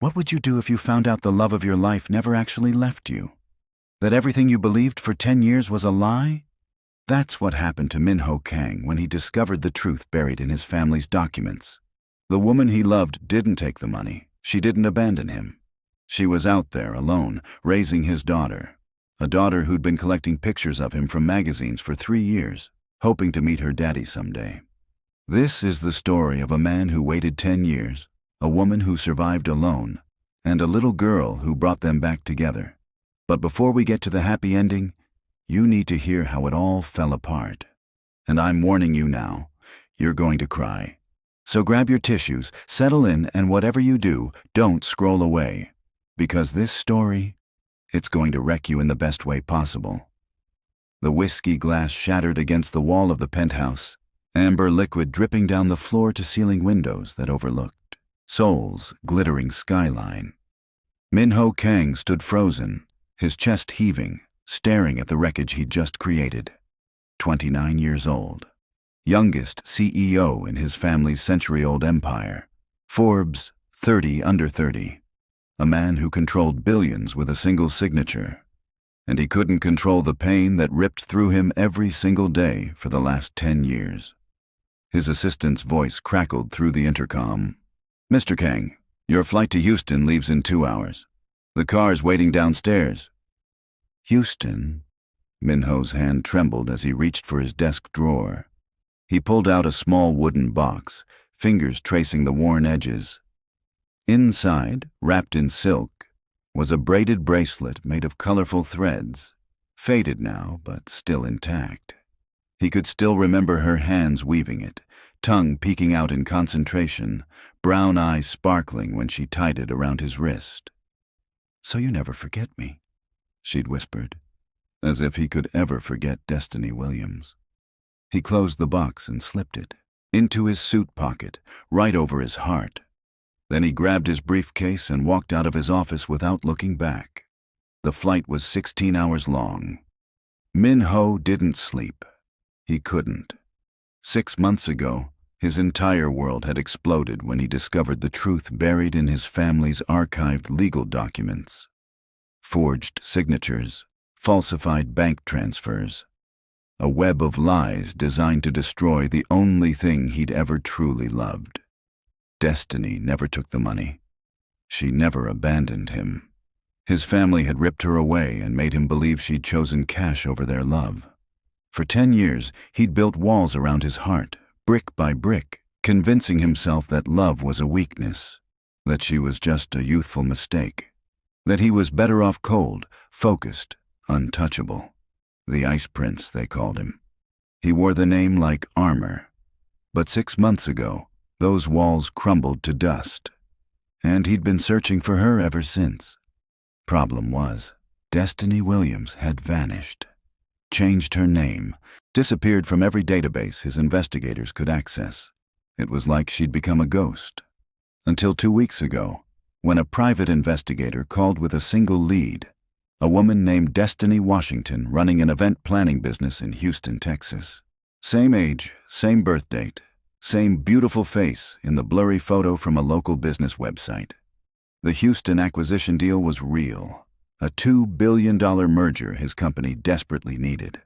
What would you do if you found out the love of your life never actually left you? That everything you believed for 10 years was a lie? That's what happened to Min-ho Kang when he discovered the truth buried in his family's documents. The woman he loved didn't take the money. She didn't abandon him. She was out there alone, raising his daughter. A daughter who'd been collecting pictures of him from magazines for 3 years, hoping to meet her daddy someday. This is the story of a man who waited 10 years, a woman who survived alone, and a little girl who brought them back together. But before we get to the happy ending, you need to hear how it all fell apart. And I'm warning you now, you're going to cry. So grab your tissues, settle in, and whatever you do, don't scroll away. Because this story, it's going to wreck you in the best way possible. The whiskey glass shattered against the wall of the penthouse, amber liquid dripping down the floor-to-ceiling windows that overlooked Seoul's glittering skyline. Min-ho Kang stood frozen, his chest heaving, staring at the wreckage he'd just created. 29 years old. Youngest CEO in his family's century-old empire. Forbes 30 under 30. A man who controlled billions with a single signature. And he couldn't control the pain that ripped through him every single day for the last 10 years. His assistant's voice crackled through the intercom. "Mr. Kang, your flight to Houston leaves in 2 hours. The car's waiting downstairs." Houston? Min-ho's hand trembled as he reached for his desk drawer. He pulled out a small wooden box, fingers tracing the worn edges. Inside, wrapped in silk, was a braided bracelet made of colorful threads, faded now, but still intact. He could still remember her hands weaving it, tongue peeking out in concentration, brown eyes sparkling when she tied it around his wrist. "So you never forget me," she'd whispered, as if he could ever forget Destiny Williams. He closed the box and slipped it into his suit pocket, right over his heart. Then he grabbed his briefcase and walked out of his office without looking back. The flight was 16 hours long. Min-ho didn't sleep. He couldn't. 6 months ago, his entire world had exploded when he discovered the truth buried in his family's archived legal documents. Forged signatures, falsified bank transfers. A web of lies designed to destroy the only thing he'd ever truly loved. Destiny never took the money. She never abandoned him. His family had ripped her away and made him believe she'd chosen cash over their love. For 10 years, he'd built walls around his heart, brick by brick, convincing himself that love was a weakness, that she was just a youthful mistake, that he was better off cold, focused, untouchable. The Ice Prince, they called him. He wore the name like armor. But 6 months ago, those walls crumbled to dust, and he'd been searching for her ever since. Problem was, Destiny Williams had vanished, changed her name, disappeared from every database his investigators could access. It was like she'd become a ghost. Until 2 weeks ago, when a private investigator called with a single lead, a woman named Destiny Washington running an event planning business in Houston, Texas. Same age, same birth date, same beautiful face in the blurry photo from a local business website. The Houston acquisition deal was real, a $2 billion merger his company desperately needed.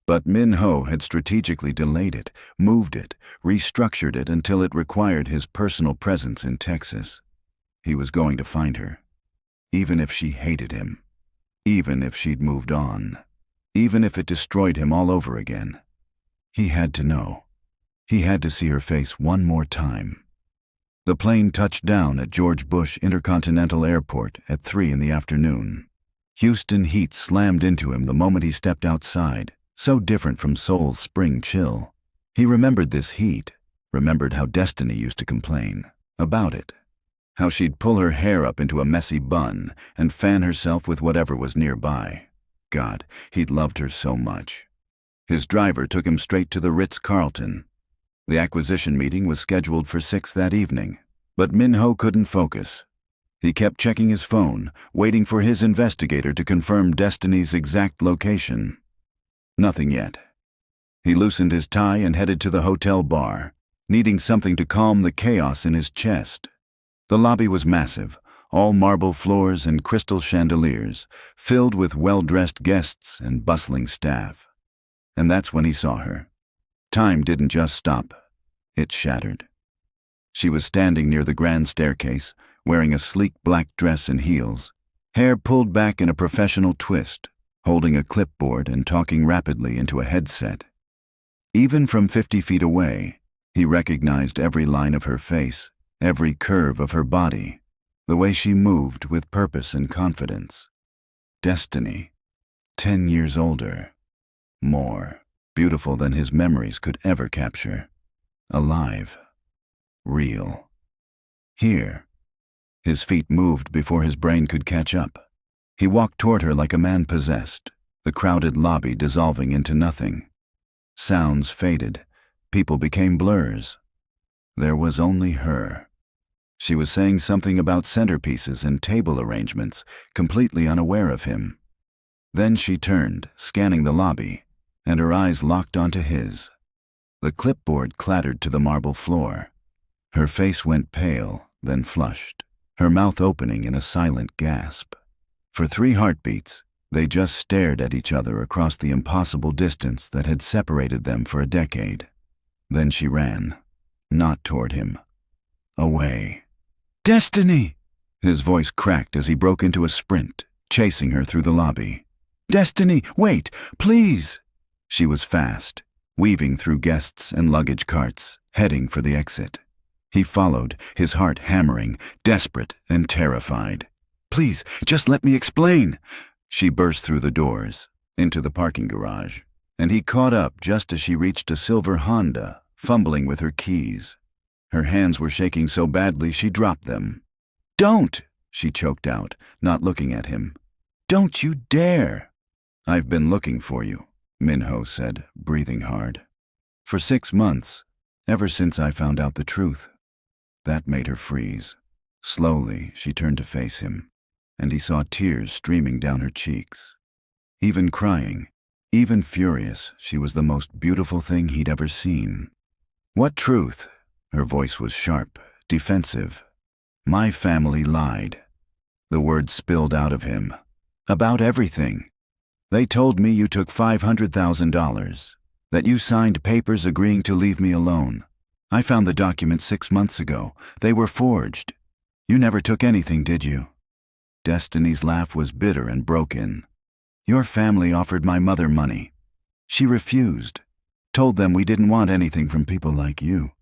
But Min-ho had strategically delayed it, moved it, restructured it until it required his personal presence in Texas. He was going to find her, even if she hated him, even if she'd moved on, even if it destroyed him all over again. He had to know. He had to see her face one more time. The plane touched down at George Bush Intercontinental Airport at 3 in the afternoon. Houston heat slammed into him the moment he stepped outside, so different from Seoul's spring chill. He remembered this heat, remembered how Destiny used to complain about it, how she'd pull her hair up into a messy bun and fan herself with whatever was nearby. God, he'd loved her so much. His driver took him straight to the Ritz-Carlton. The acquisition meeting was scheduled for 6 that evening, but Min-ho couldn't focus. He kept checking his phone, waiting for his investigator to confirm Destiny's exact location. Nothing yet. He loosened his tie and headed to the hotel bar, needing something to calm the chaos in his chest. The lobby was massive, all marble floors and crystal chandeliers, filled with well-dressed guests and bustling staff. And that's when he saw her. Time didn't just stop, it shattered. She was standing near the grand staircase, wearing a sleek black dress and heels, hair pulled back in a professional twist, holding a clipboard and talking rapidly into a headset. Even from 50 feet away, he recognized every line of her face, every curve of her body, the way she moved with purpose and confidence. Destiny. 10 years older. More beautiful than his memories could ever capture. Alive. Real. Here. His feet moved before his brain could catch up. He walked toward her like a man possessed, the crowded lobby dissolving into nothing. Sounds faded. People became blurs. There was only her. She was saying something about centerpieces and table arrangements, completely unaware of him. Then she turned, scanning the lobby, and her eyes locked onto his. The clipboard clattered to the marble floor. Her face went pale, then flushed, her mouth opening in a silent gasp. For 3 heartbeats, they just stared at each other across the impossible distance that had separated them for a decade. Then she ran, not toward him. Away. "Destiny!" His voice cracked as he broke into a sprint, chasing her through the lobby. "Destiny, wait, please!" She was fast, weaving through guests and luggage carts, heading for the exit. He followed, his heart hammering, desperate and terrified. "Please, just let me explain." She burst through the doors, into the parking garage, and he caught up just as she reached a silver Honda, fumbling with her keys. Her hands were shaking so badly she dropped them. "Don't!" she choked out, not looking at him. "Don't you dare!" "I've been looking for you," Minho said, breathing hard. "For 6 months, ever since I found out the truth." That made her freeze. Slowly, she turned to face him, and he saw tears streaming down her cheeks. Even crying, even furious, she was the most beautiful thing he'd ever seen. "What truth?" Her voice was sharp, defensive. "My family lied." The words spilled out of him. "About everything. They told me you took $500,000, that you signed papers agreeing to leave me alone. I found the documents 6 months ago. They were forged. You never took anything, did you?" Destiny's laugh was bitter and broken. "Your family offered my mother money. She refused. Told them we didn't want anything from people like you."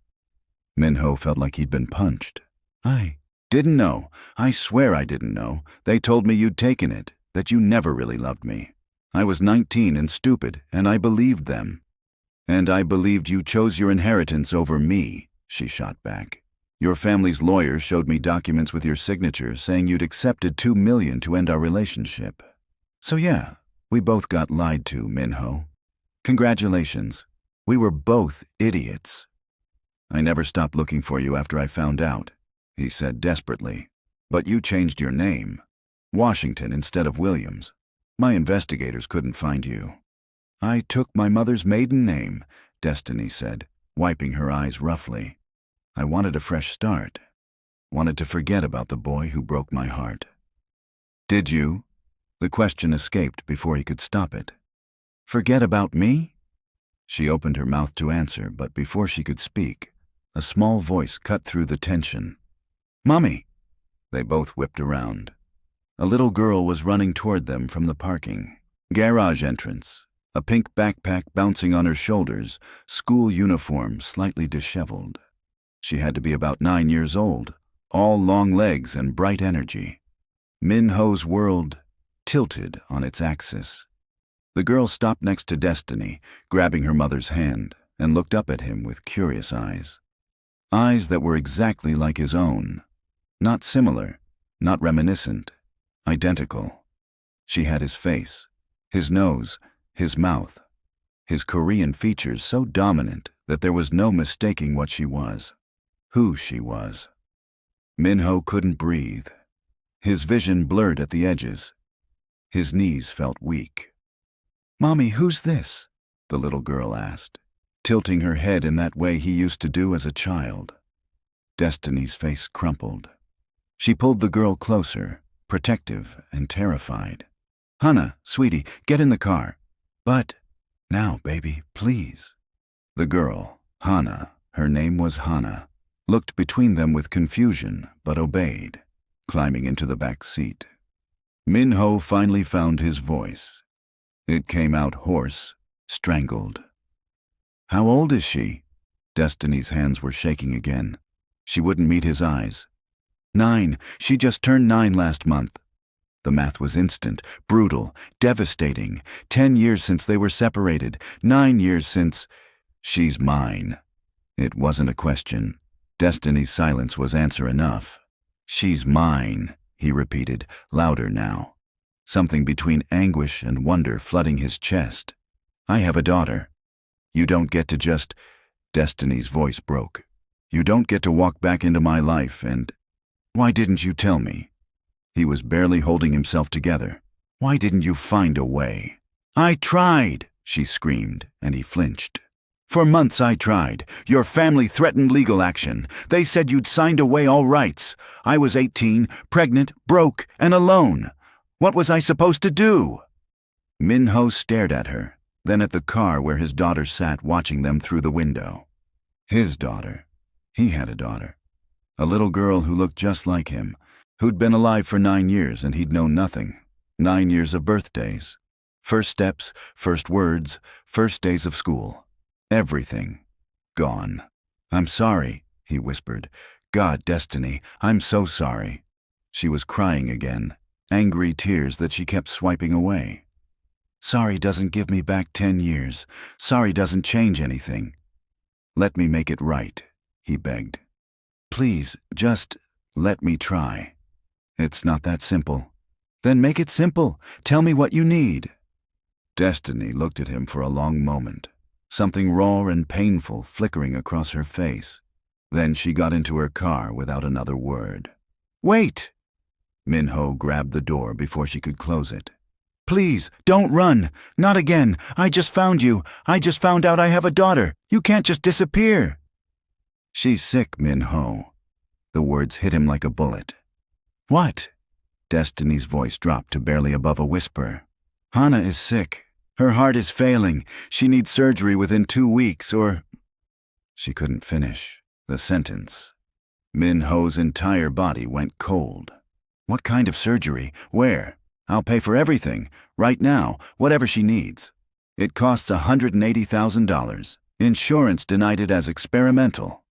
Minho felt like he'd been punched. "I didn't know. I swear I didn't know. They told me you'd taken it, that you never really loved me. I was 19 and stupid, and I believed them." "And I believed you chose your inheritance over me," she shot back. "Your family's lawyer showed me documents with your signature saying you'd accepted $2 million to end our relationship. So yeah, we both got lied to, Minho. Congratulations. We were both idiots." "I never stopped looking for you after I found out," he said desperately. "But you changed your name. Washington instead of Williams. My investigators couldn't find you." "I took my mother's maiden name," Destiny said, wiping her eyes roughly. "I wanted a fresh start. Wanted to forget about the boy who broke my heart." "Did you?" The question escaped before he could stop it. "Forget about me?" She opened her mouth to answer, but before she could speak, a small voice cut through the tension. "Mommy!" They both whipped around. A little girl was running toward them from the parking garage entrance, a pink backpack bouncing on her shoulders, school uniform slightly disheveled. She had to be about 9 years old, all long legs and bright energy. Minho's world tilted on its axis. The girl stopped next to Destiny, grabbing her mother's hand, and looked up at him with curious eyes. Eyes that were exactly like his own. Not similar, not reminiscent, identical. She had his face, his nose, his mouth, his Korean features so dominant that there was no mistaking what she was, who she was. Minho couldn't breathe. His vision blurred at the edges. His knees felt weak. "Mommy, who's this?" the little girl asked, tilting her head in that way he used to do as a child. Destiny's face crumpled. She pulled the girl closer, protective and terrified. "Hana, sweetie, get in the car." "But—" "Now, baby, please." The girl, Hana, her name was Hana, looked between them with confusion but obeyed, climbing into the back seat. Min-ho finally found his voice. It came out hoarse, strangled. "How old is she?" Destiny's hands were shaking again. She wouldn't meet his eyes. 9. She just turned 9 last month. The math was instant, brutal, devastating. 10 years since they were separated. 9 years since— "She's mine." It wasn't a question. Destiny's silence was answer enough. "She's mine," he repeated, louder now. Something between anguish and wonder flooding his chest. "I have a daughter. You don't get to just—" Destiny's voice broke. "You don't get to walk back into my life and— Why didn't you tell me?" He was barely holding himself together. "Why didn't you find a way?" "I tried," she screamed, and he flinched. "For months I tried. Your family threatened legal action. They said you'd signed away all rights. I was 18, pregnant, broke, and alone. What was I supposed to do?" Min-ho stared at her, then at the car where his daughter sat watching them through the window. His daughter. He had a daughter. A little girl who looked just like him, who'd been alive for 9 years and he'd known nothing. 9 years of birthdays. First steps, first words, first days of school. Everything. Gone. "I'm sorry," he whispered. "God, Destiny, I'm so sorry." She was crying again, angry tears that she kept swiping away. "Sorry doesn't give me back 10 years. Sorry doesn't change anything." "Let me make it right," he begged. "Please, just let me try." "It's not that simple." "Then make it simple. Tell me what you need." Destiny looked at him for a long moment, something raw and painful flickering across her face. Then she got into her car without another word. "Wait!" Min-ho grabbed the door before she could close it. "Please, don't run. Not again. I just found you. I just found out I have a daughter. You can't just disappear." "She's sick, Min-ho." The words hit him like a bullet. "What?" Destiny's voice dropped to barely above a whisper. "Hana is sick. Her heart is failing. She needs surgery within 2 weeks or—" She couldn't finish the sentence. Min-ho's entire body went cold. "What kind of surgery? Where? I'll pay for everything. Right now, whatever she needs. It costs $180,000. Insurance denied it as experimental."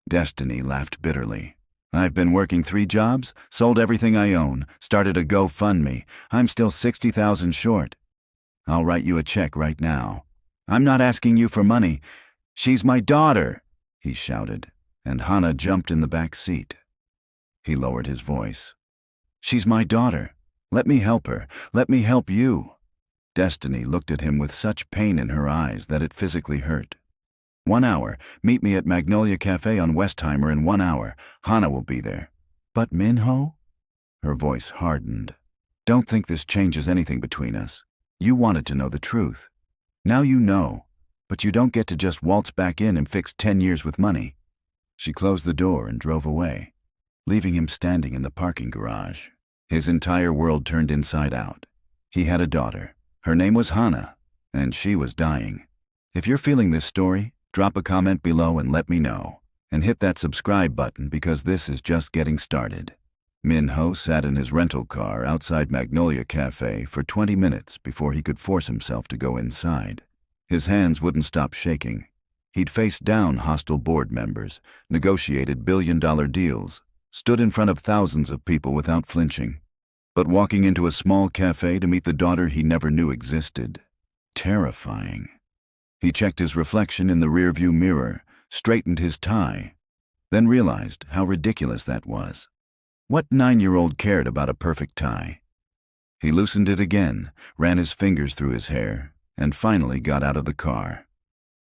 Destiny laughed bitterly. "I've been working 3 jobs, sold everything I own, started a GoFundMe. I'm still $60,000 short. I'll write you a check right now. I'm not asking you for money. She's my daughter," he shouted, and Hana jumped in the back seat. He lowered his voice. "She's my daughter. Let me help her. Let me help you." Destiny looked at him with such pain in her eyes that it physically hurt. 1 hour. Meet me at Magnolia Cafe on Westheimer in 1 hour. Hana will be there." "But Min-ho?" Her voice hardened. "Don't think this changes anything between us. You wanted to know the truth. Now you know, but you don't get to just waltz back in and fix 10 years with money." She closed the door and drove away, leaving him standing in the parking garage. His entire world turned inside out. He had a daughter. Her name was Hana, and she was dying. If you're feeling this story, drop a comment below and let me know. And hit that subscribe button because this is just getting started. Min-ho sat in his rental car outside Magnolia Cafe for 20 minutes before he could force himself to go inside. His hands wouldn't stop shaking. He'd faced down hostile board members, negotiated billion-dollar deals, stood in front of thousands of people without flinching. But walking into a small cafe to meet the daughter he never knew existed. Terrifying. He checked his reflection in the rearview mirror, straightened his tie, then realized how ridiculous that was. What 9-year-old cared about a perfect tie? He loosened it again, ran his fingers through his hair, and finally got out of the car.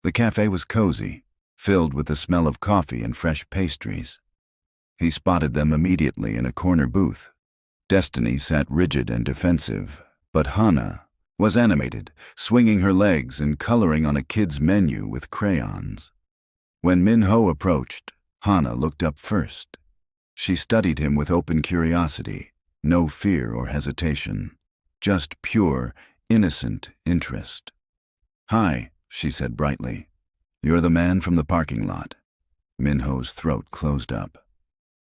The cafe was cozy, filled with the smell of coffee and fresh pastries. He spotted them immediately in a corner booth. Destiny sat rigid and defensive, but Hana was animated, swinging her legs and coloring on a kid's menu with crayons. When Min-ho approached, Hana looked up first. She studied him with open curiosity, no fear or hesitation, just pure, innocent interest. "Hi," she said brightly. "You're the man from the parking lot." Minho's throat closed up.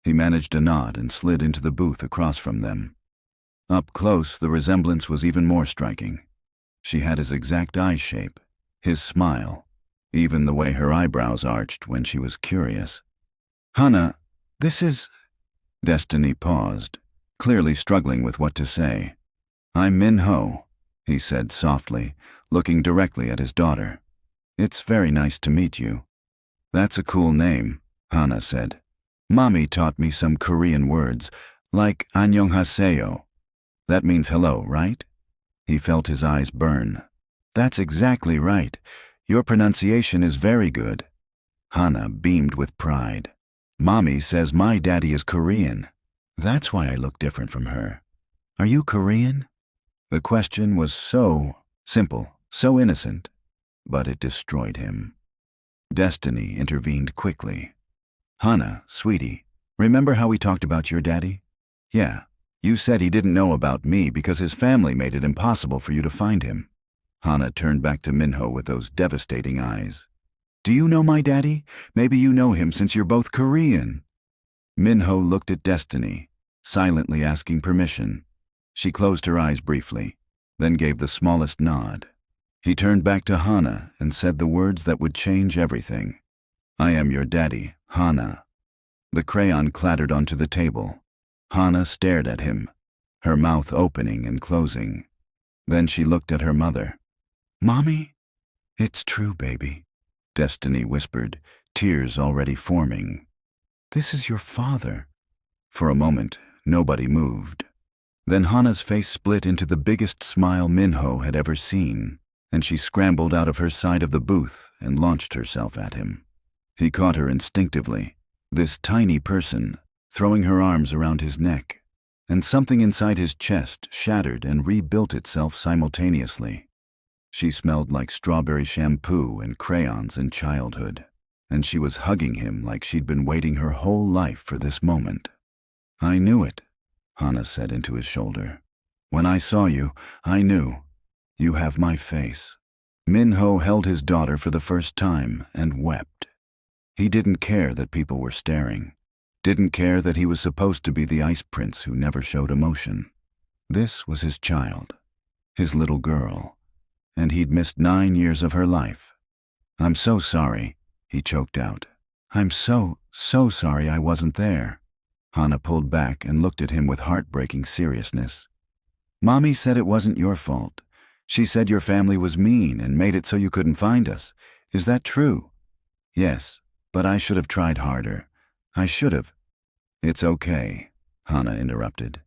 He managed a nod and slid into the booth across from them. Up close, the resemblance was even more striking. She had his exact eye shape, his smile, even the way her eyebrows arched when she was curious. "Hana, this is—" Destiny paused, clearly struggling with what to say. "I'm Minho," he said softly, looking directly at his daughter. "It's very nice to meet you." "That's a cool name," Hana said. "Mommy taught me some Korean words, like annyeonghaseyo. That means hello, right?" He felt his eyes burn. "That's exactly right. Your pronunciation is very good." Hana beamed with pride. "Mommy says my daddy is Korean. That's why I look different from her. Are you Korean?" The question was so simple, so innocent, but it destroyed him. Destiny intervened quickly. "Hana, sweetie, remember how we talked about your daddy? Yeah, you said he didn't know about me because his family made it impossible for you to find him." Hana turned back to Minho with those devastating eyes. "Do you know my daddy? Maybe you know him since you're both Korean." Minho looked at Destiny, silently asking permission. She closed her eyes briefly, then gave the smallest nod. He turned back to Hana and said the words that would change everything. "I am your daddy, Hana." The crayon clattered onto the table. Hana stared at him, her mouth opening and closing. Then she looked at her mother. "Mommy?" "It's true, baby," Destiny whispered, tears already forming. "This is your father." For a moment, nobody moved. Then Hana's face split into the biggest smile Minho had ever seen, and she scrambled out of her side of the booth and launched herself at him. He caught her instinctively, this tiny person, throwing her arms around his neck, and something inside his chest shattered and rebuilt itself simultaneously. She smelled like strawberry shampoo and crayons in childhood, and she was hugging him like she'd been waiting her whole life for this moment. "I knew it," Hana said into his shoulder. "When I saw you, I knew. You have my face." Minho held his daughter for the first time and wept. He didn't care that people were staring, didn't care that he was supposed to be the ice prince who never showed emotion. This was his child, his little girl, and he'd missed 9 years of her life. "I'm so sorry," he choked out. "I'm so sorry I wasn't there." Hana pulled back and looked at him with heartbreaking seriousness. "Mommy said it wasn't your fault. She said your family was mean and made it so you couldn't find us. Is that true?" "Yes, but I should have tried harder. I should have." "It's okay," Hana interrupted.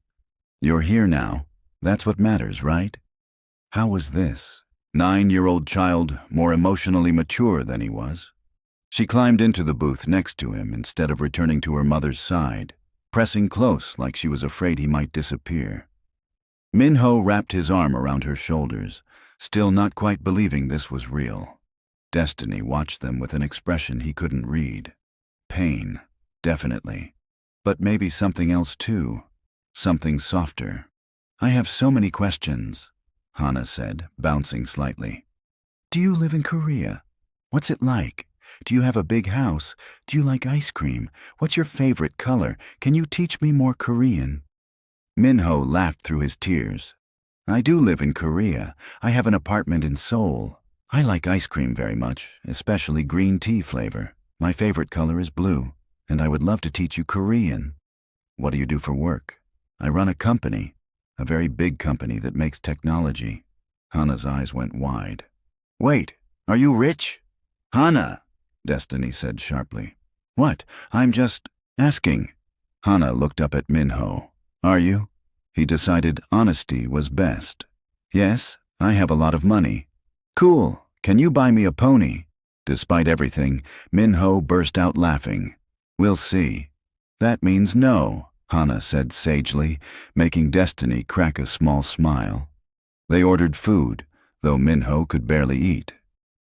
"You're here now. That's what matters, right?" How was this? 9-year-old child more emotionally mature than he was? She climbed into the booth next to him instead of returning to her mother's side, pressing close like she was afraid he might disappear. Minho wrapped his arm around her shoulders, still not quite believing this was real. Destiny watched them with an expression he couldn't read. Pain, definitely. But maybe something else too. Something softer. "I have so many questions," Hana said, bouncing slightly. "Do you live in Korea? What's it like? Do you have a big house? Do you like ice cream? What's your favorite color? Can you teach me more Korean?" Minho laughed through his tears. "I do live in Korea. I have an apartment in Seoul. I like ice cream very much, especially green tea flavor. My favorite color is blue, and I would love to teach you Korean." "What do you do for work?" "I run a company, a very big company that makes technology." Hana's eyes went wide. "Wait, are you rich?" "Hana," Destiny said sharply. "What? I'm just asking." Hana looked up at Minho. "Are you?" He decided honesty was best. "Yes, I have a lot of money." "Cool. Can you buy me a pony?" Despite everything, Minho burst out laughing. "We'll see." "That means no," Hana said sagely, making Destiny crack a small smile. They ordered food, though Minho could barely eat.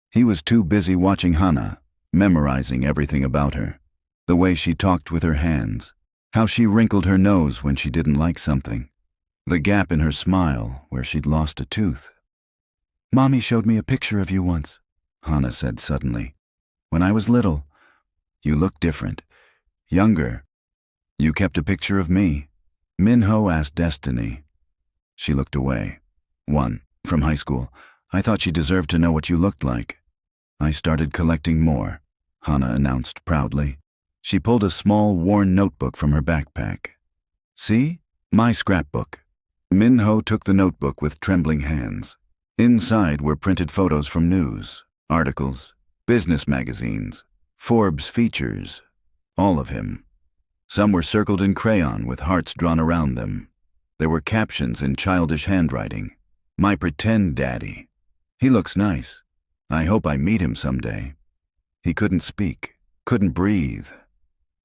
He was too busy watching Hana, memorizing everything about her. The way she talked with her hands, How she wrinkled her nose when she didn't like something. The gap in her smile where she'd lost a tooth. "Mommy showed me a picture of you once," Hana said suddenly. "When I was little, you looked different. Younger. You kept a picture of me." Minho asked Destiny. She looked away. "One, from high school. I thought she deserved to know what you looked like. I started collecting more," Hana announced proudly. She pulled a small, worn notebook from her backpack. "See? My scrapbook." Minho took the notebook with trembling hands. Inside were printed photos from news, articles, business magazines, Forbes features, all of him. Some were circled in crayon with hearts drawn around them. There were captions in childish handwriting. "My pretend daddy. He looks nice. I hope I meet him someday." He couldn't speak, couldn't breathe.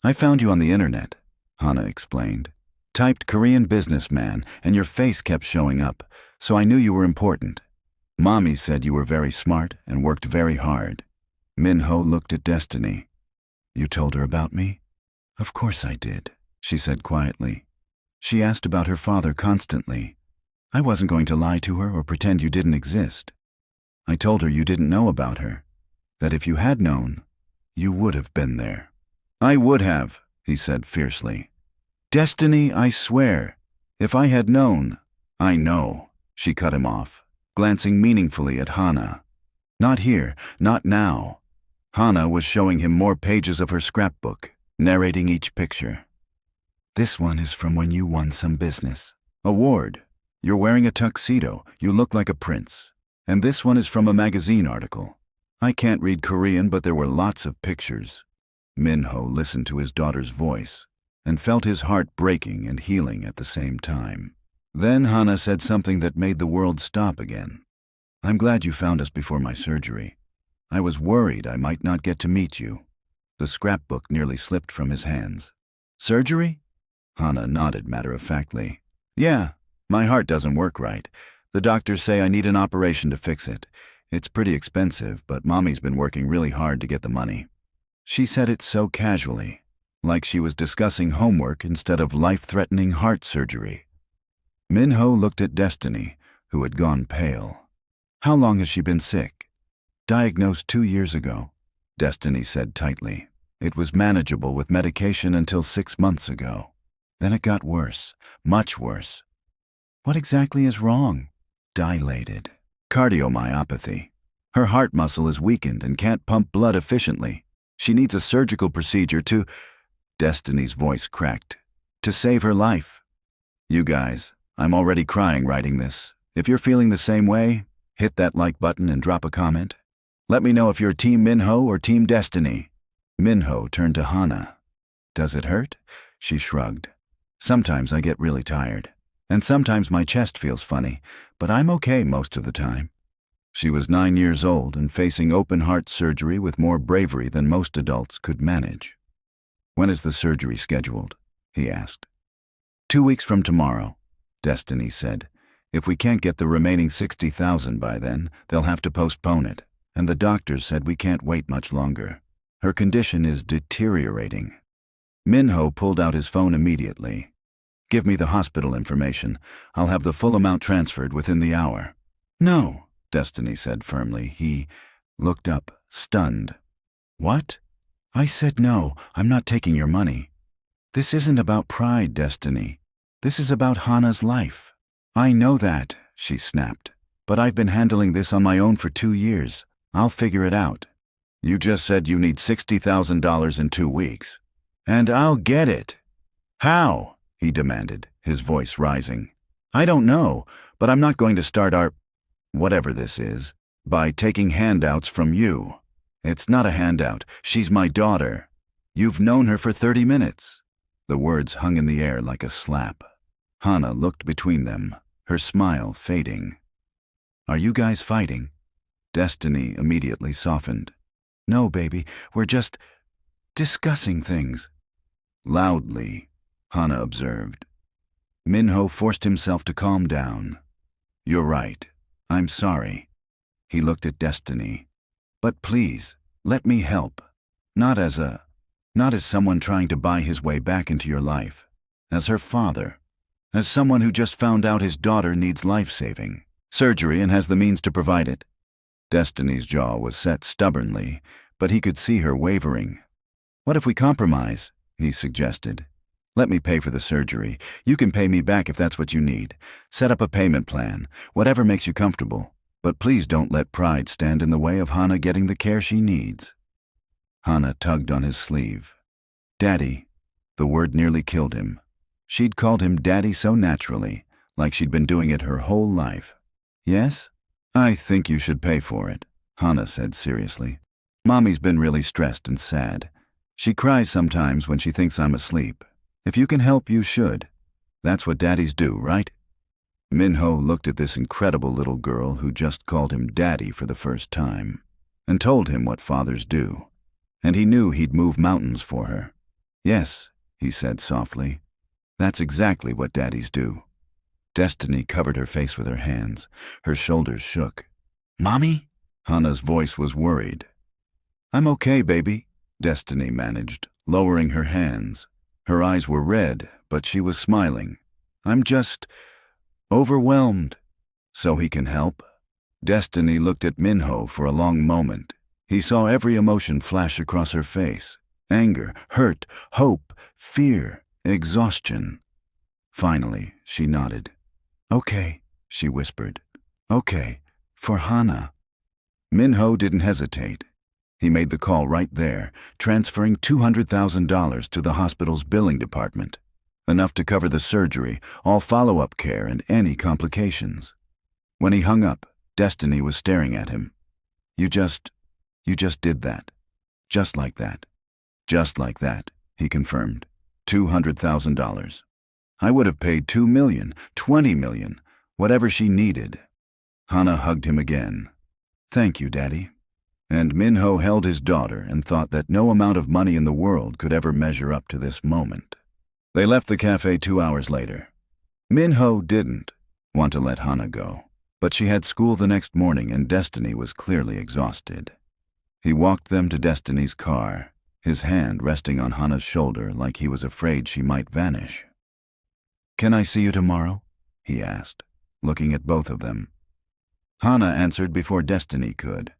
"I found you on the internet," Hana explained. "Typed Korean businessman, and your face kept showing up, so I knew you were important. Mommy said you were very smart and worked very hard." Minho looked at Destiny. "You told her about me?" "Of course I did," she said quietly. "She asked about her father constantly. I wasn't going to lie to her or pretend you didn't exist. I told her you didn't know about her, that if you had known, you would have been there." "I would have," he said fiercely. "Destiny, I swear. If I had known—" "I know," she cut him off, glancing meaningfully at Hana. "Not here, not now." Hana was showing him more pages of her scrapbook, narrating each picture. "This one is from when you won some business award. You're wearing a tuxedo, you look like a prince. And this one is from a magazine article. I can't read Korean, but there were lots of pictures." Minho listened to his daughter's voice and felt his heart breaking and healing at the same time. Then Hana said something that made the world stop again. "I'm glad you found us before my surgery. I was worried I might not get to meet you." The scrapbook nearly slipped from his hands. "Surgery?" Hana nodded matter-of-factly. "Yeah, my heart doesn't work right. The doctors say I need an operation to fix it. It's pretty expensive, but Mommy's been working really hard to get the money." She said it so casually, like she was discussing homework instead of life-threatening heart surgery. Minho looked at Destiny, who had gone pale. "How long has she been sick?" "Diagnosed 2 years ago," Destiny said tightly. "It was manageable with medication until 6 months ago. Then it got worse, much worse." "What exactly is wrong?" "Dilated. Cardiomyopathy. Her heart muscle is weakened and can't pump blood efficiently. She needs a surgical procedure to—" Destiny's voice cracked. "To save her life. You guys, I'm already crying writing this. If you're feeling the same way, hit that like button and drop a comment. Let me know if you're Team Minho or Team Destiny." Minho turned to Hana. "Does it hurt?" She shrugged. "Sometimes I get really tired. And sometimes my chest feels funny, but I'm okay most of the time." She was 9 years old and facing open heart surgery with more bravery than most adults could manage. "When is the surgery scheduled?" he asked. 2 weeks from tomorrow," Destiny said. "If we can't get the remaining 60,000 by then, they'll have to postpone it. And the doctors said we can't wait much longer. Her condition is deteriorating." Minho pulled out his phone immediately. "Give me the hospital information. I'll have the full amount transferred within the hour." "No," Destiny said firmly. He looked up, stunned. "What?" "I said no. I'm not taking your money." "This isn't about pride, Destiny. This is about Hana's life." "I know that," she snapped. "But I've been handling this on my own for 2 years. I'll figure it out." "You just said you need $60,000 in 2 weeks. And I'll get it." "How?" he demanded, his voice rising. "I don't know, but I'm not going to start whatever this is, by taking handouts from you. It's not a handout. She's my daughter. You've known her for 30 minutes. The words hung in the air like a slap. Hana looked between them, her smile fading. "Are you guys fighting?" Destiny immediately softened. "No, baby, we're just discussing things." Loudly, Hana observed. Minho forced himself to calm down. "You're right. I'm sorry." He looked at Destiny. "But please, let me help. Not as a Not as someone trying to buy his way back into your life. As her father. As someone who just found out his daughter needs life-saving surgery and has the means to provide it. Destiny's jaw was set stubbornly, but he could see her wavering. What if we compromise? He suggested. Let me pay for the surgery. You can pay me back if that's what you need. Set up a payment plan, whatever makes you comfortable. But please don't let pride stand in the way of Hana getting the care she needs. Hana tugged on his sleeve. Daddy. The word nearly killed him. She'd called him Daddy so naturally, like she'd been doing it her whole life. Yes? I think you should pay for it, Hana said seriously. Mommy's been really stressed and sad. She cries sometimes when she thinks I'm asleep. If you can help, you should. That's what daddies do, right? Minho looked at this incredible little girl who just called him Daddy for the first time, and told him what fathers do. And he knew he'd move mountains for her. Yes, he said softly. That's exactly what daddies do. Destiny covered her face with her hands. Her shoulders shook. Mommy? Hana's voice was worried. I'm okay, baby, Destiny managed, lowering her hands. Her eyes were red, but she was smiling. I'm just overwhelmed. So he can help? Destiny looked at Minho for a long moment. He saw every emotion flash across her face. Anger, hurt, hope, fear, exhaustion. Finally, she nodded. Okay, she whispered. Okay, for Hana. Minho didn't hesitate. He made the call right there, transferring $200,000 to the hospital's billing department, enough to cover the surgery, all follow-up care, and any complications. When he hung up, Destiny was staring at him. You just did that. Just like that. Just like that, he confirmed. $200,000. I would have paid $2 million, $20 million, whatever she needed. Hana hugged him again. Thank you, Daddy. And Minho held his daughter and thought that no amount of money in the world could ever measure up to this moment. They left the cafe 2 hours later. Minho didn't want to let Hana go, but she had school the next morning and Destiny was clearly exhausted. He walked them to Destiny's car, his hand resting on Hana's shoulder like he was afraid she might vanish. Can I see you tomorrow? He asked, looking at both of them. Hana answered before Destiny could.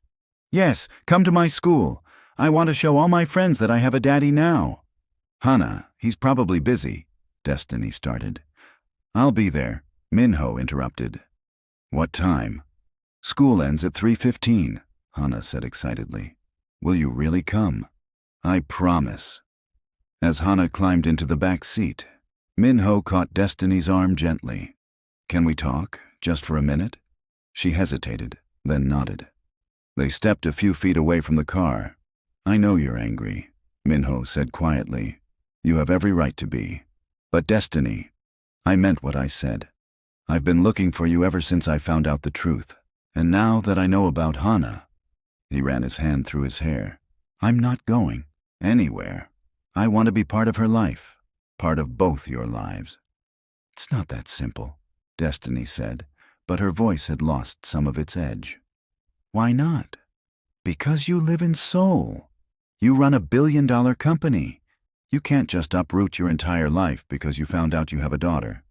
Yes, come to my school. I want to show all my friends that I have a daddy now. Hana, he's probably busy, Destiny started. I'll be there, Minho interrupted. What time? School ends at 3:15, Hana said excitedly. Will you really come? I promise. As Hana climbed into the back seat, Minho caught Destiny's arm gently. Can we talk, just for a minute? She hesitated, then nodded. They stepped a few feet away from the car. I know you're angry, Minho said quietly. You have every right to be. But Destiny, I meant what I said. I've been looking for you ever since I found out the truth. And now that I know about Hana, he ran his hand through his hair. I'm not going anywhere. I want to be part of her life, part of both your lives. It's not that simple, Destiny said, but her voice had lost some of its edge. Why not? Because you live in Seoul. You run a billion-dollar company. You can't just uproot your entire life because you found out you have a daughter.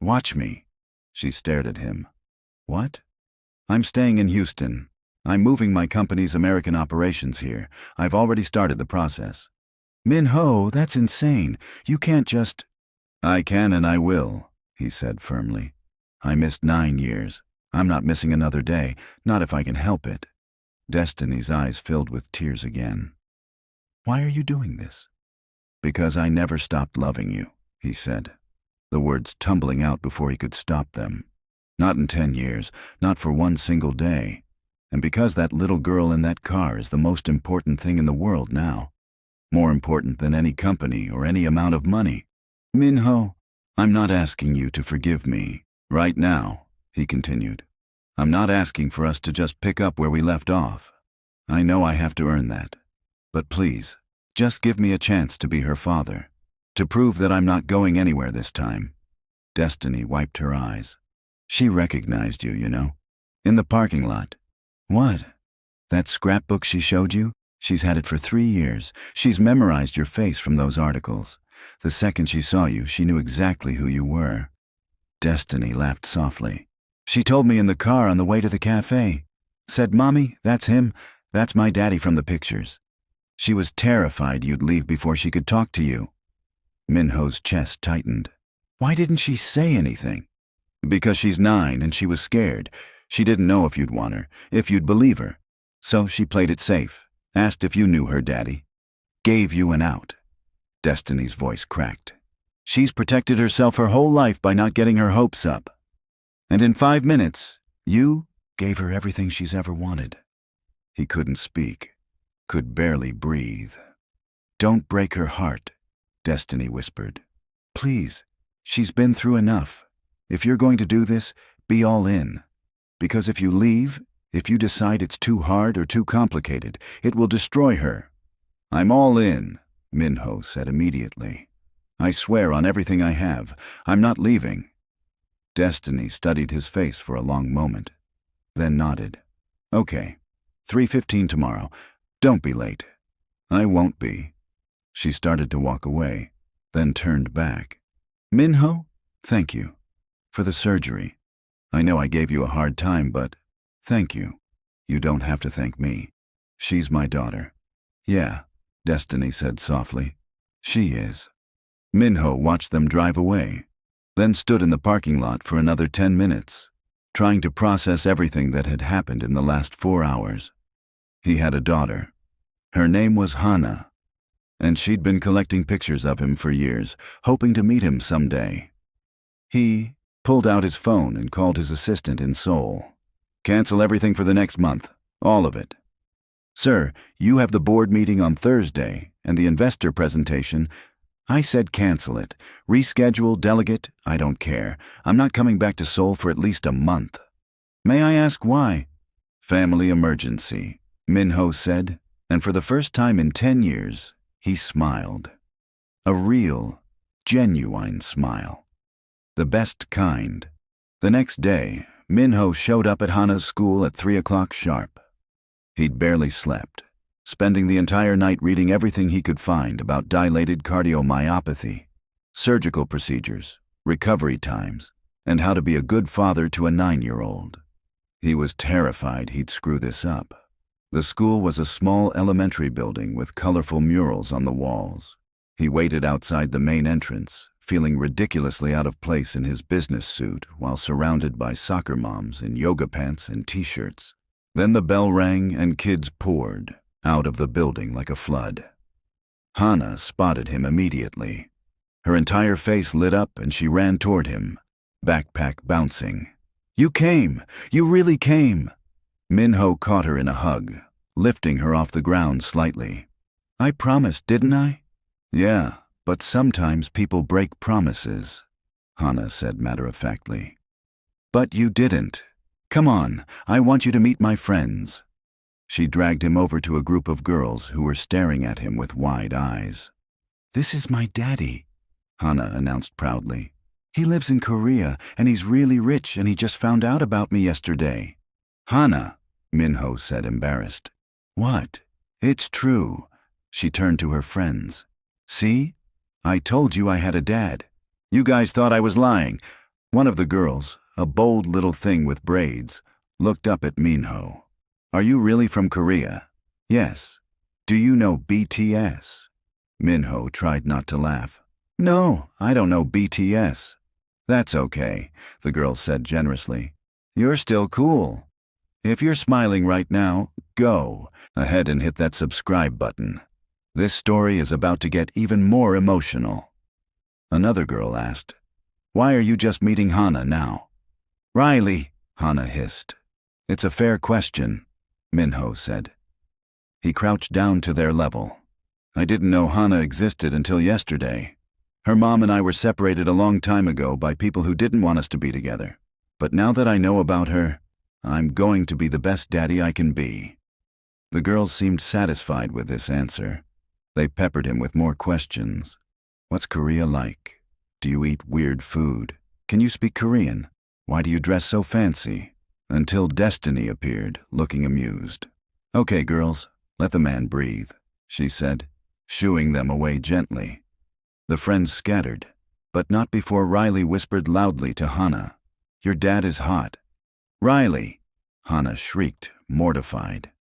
Watch me. She stared at him. What? I'm staying in Houston. I'm moving my company's American operations here. I've already started the process. Minho, that's insane. You can't just... I can and I will, he said firmly. I missed 9 years. I'm not missing another day, not if I can help it. Destiny's eyes filled with tears again. Why are you doing this? Because I never stopped loving you, he said, the words tumbling out before he could stop them. Not in 10 years, not for one single day. And because that little girl in that car is the most important thing in the world now. More important than any company or any amount of money. Minho, I'm not asking you to forgive me right now, he continued. I'm not asking for us to just pick up where we left off. I know I have to earn that. But please, just give me a chance to be her father, to prove that I'm not going anywhere this time. Destiny wiped her eyes. She recognized you, you know, in the parking lot. What? That scrapbook she showed you? She's had it for 3 years. She's memorized your face from those articles. The second she saw you, she knew exactly who you were. Destiny laughed softly. She told me in the car on the way to the cafe. Said, "Mommy, that's him. That's my daddy from the pictures." She was terrified you'd leave before she could talk to you. Minho's chest tightened. Why didn't she say anything? Because she's 9 and she was scared. She didn't know if you'd want her, if you'd believe her. So she played it safe, asked if you knew her daddy. Gave you an out. Destiny's voice cracked. She's protected herself her whole life by not getting her hopes up. And in 5 minutes, you gave her everything she's ever wanted. He couldn't speak, could barely breathe. Don't break her heart, Destiny whispered. Please, she's been through enough. If you're going to do this, be all in. Because if you leave, if you decide it's too hard or too complicated, it will destroy her. I'm all in, Minho said immediately. I swear on everything I have, I'm not leaving. Destiny studied his face for a long moment, then nodded. Okay, 3:15 tomorrow. Don't be late. I won't be. She started to walk away, then turned back. Minho, thank you. For the surgery. I know I gave you a hard time, but thank you. You don't have to thank me. She's my daughter. Yeah, Destiny said softly. She is. Minho watched them drive away, then stood in the parking lot for another 10 minutes, trying to process everything that had happened in the last 4 hours. He had a daughter. Her name was Hana, and she'd been collecting pictures of him for years, hoping to meet him someday. He pulled out his phone and called his assistant in Seoul. Cancel everything for the next month, all of it. Sir, you have the board meeting on Thursday and the investor presentation. I said cancel it. Reschedule, delegate, I don't care. I'm not coming back to Seoul for at least a month. May I ask why? Family emergency, Minho said, and for the first time in 10 years, he smiled. A real, genuine smile. The best kind. The next day, Minho showed up at Hana's school at 3 o'clock sharp. He'd barely slept, spending the entire night reading everything he could find about dilated cardiomyopathy, surgical procedures, recovery times, and how to be a good father to a 9-year-old. He was terrified he'd screw this up. The school was a small elementary building with colorful murals on the walls. He waited outside the main entrance, feeling ridiculously out of place in his business suit while surrounded by soccer moms in yoga pants and t-shirts. Then the bell rang and kids poured out of the building like a flood. Hana spotted him immediately. Her entire face lit up and she ran toward him, backpack bouncing. You came! You really came! Minho caught her in a hug, lifting her off the ground slightly. I promised, didn't I? Yeah, but sometimes people break promises, Hana said matter-of-factly. But you didn't. Come on, I want you to meet my friends. She dragged him over to a group of girls who were staring at him with wide eyes. This is my daddy, Hana announced proudly. He lives in Korea, and he's really rich, and he just found out about me yesterday. Hana, Minho said, embarrassed. What? It's true. She turned to her friends. See? I told you I had a dad. You guys thought I was lying. One of the girls, a bold little thing with braids, looked up at Minho. Are you really from Korea? Yes. Do you know BTS? Minho tried not to laugh. No, I don't know BTS. That's okay, the girl said generously. You're still cool. If you're smiling right now, go ahead and hit that subscribe button. This story is about to get even more emotional. Another girl asked, Why are you just meeting Hana now? Riley, Hana hissed. It's a fair question, Minho said. He crouched down to their level. I didn't know Hana existed until yesterday. Her mom and I were separated a long time ago by people who didn't want us to be together. But now that I know about her, I'm going to be the best daddy I can be. The girls seemed satisfied with this answer. They peppered him with more questions. What's Korea like? Do you eat weird food? Can you speak Korean? Why do you dress so fancy? Until Destiny appeared, looking amused. Okay, girls, Let the man breathe, she said, shooing them away gently. The friends scattered, but not before Riley whispered loudly to Hana, "Your dad is hot." "Riley!" Hana shrieked, mortified.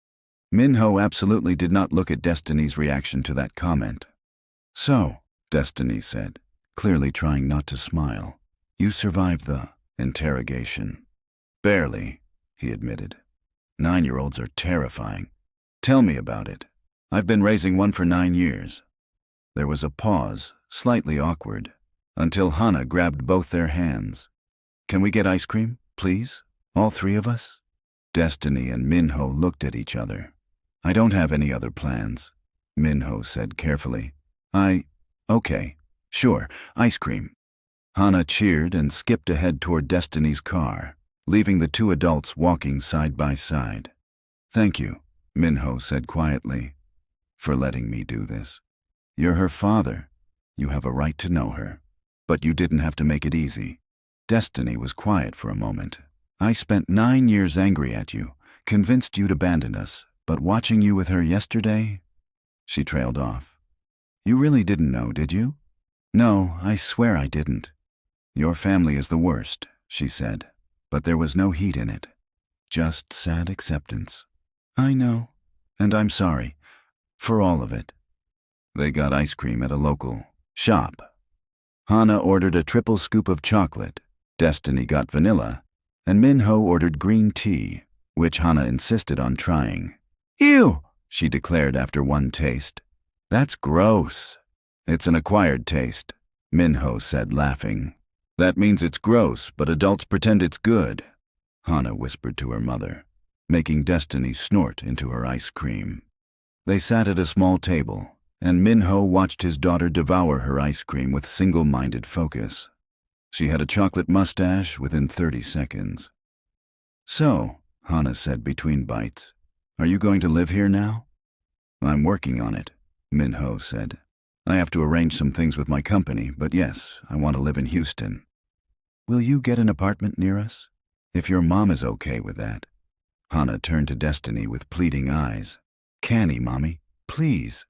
Minho absolutely did not look at Destiny's reaction to that comment. "So," Destiny said, clearly trying not to smile, "you survived the interrogation." "Barely," he admitted. 9-year-olds are terrifying. "Tell me about it. I've been raising one for 9 years. There was a pause, slightly awkward, until Hana grabbed both their hands. "Can we get ice cream, please? All 3 of us?" Destiny and Minho looked at each other. "I don't have any other plans," Minho said carefully. Okay, sure, ice cream." Hana cheered and skipped ahead toward Destiny's car, leaving the 2 adults walking side by side. "Thank you," Minho said quietly, "for letting me do this. You're her father. You have a right to know her. But you didn't have to make it easy." Destiny was quiet for a moment. "I spent 9 years angry at you, convinced you'd abandon us, but watching you with her yesterday..." She trailed off. "You really didn't know, did you?" "No, I swear I didn't." "Your family is the worst," she said, but there was no heat in it. Just sad acceptance. "I know, and I'm sorry. For all of it." They got ice cream at a local shop. Hana ordered a triple scoop of chocolate, Destiny got vanilla, and Minho ordered green tea, which Hana insisted on trying. "Ew!" she declared after one taste. "That's gross." "It's an acquired taste," Minho said, laughing. "That means it's gross, but adults pretend it's good," Hana whispered to her mother, making Destiny snort into her ice cream. They sat at a small table, and Minho watched his daughter devour her ice cream with single-minded focus. She had a chocolate mustache within 30 seconds. "So," Hana said between bites, "are you going to live here now?" "I'm working on it," Minho said. "I have to arrange some things with my company, but yes, I want to live in Houston." "Will you get an apartment near us? If your mom is okay with that." Hana turned to Destiny with pleading eyes. "Can he, Mommy? Please."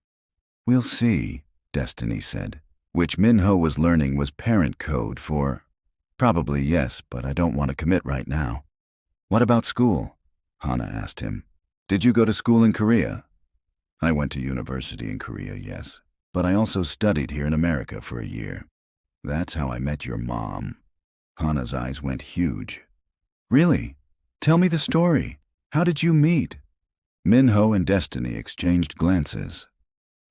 "We'll see," Destiny said, which Minho was learning was parent code for, "Probably yes, but I don't want to commit right now." "What about school?" Hana asked him. "Did you go to school in Korea?" "I went to university in Korea, yes, but I also studied here in America for a year. That's how I met your mom." Hana's eyes went huge. "Really? Tell me the story. How did you meet?" Minho and Destiny exchanged glances.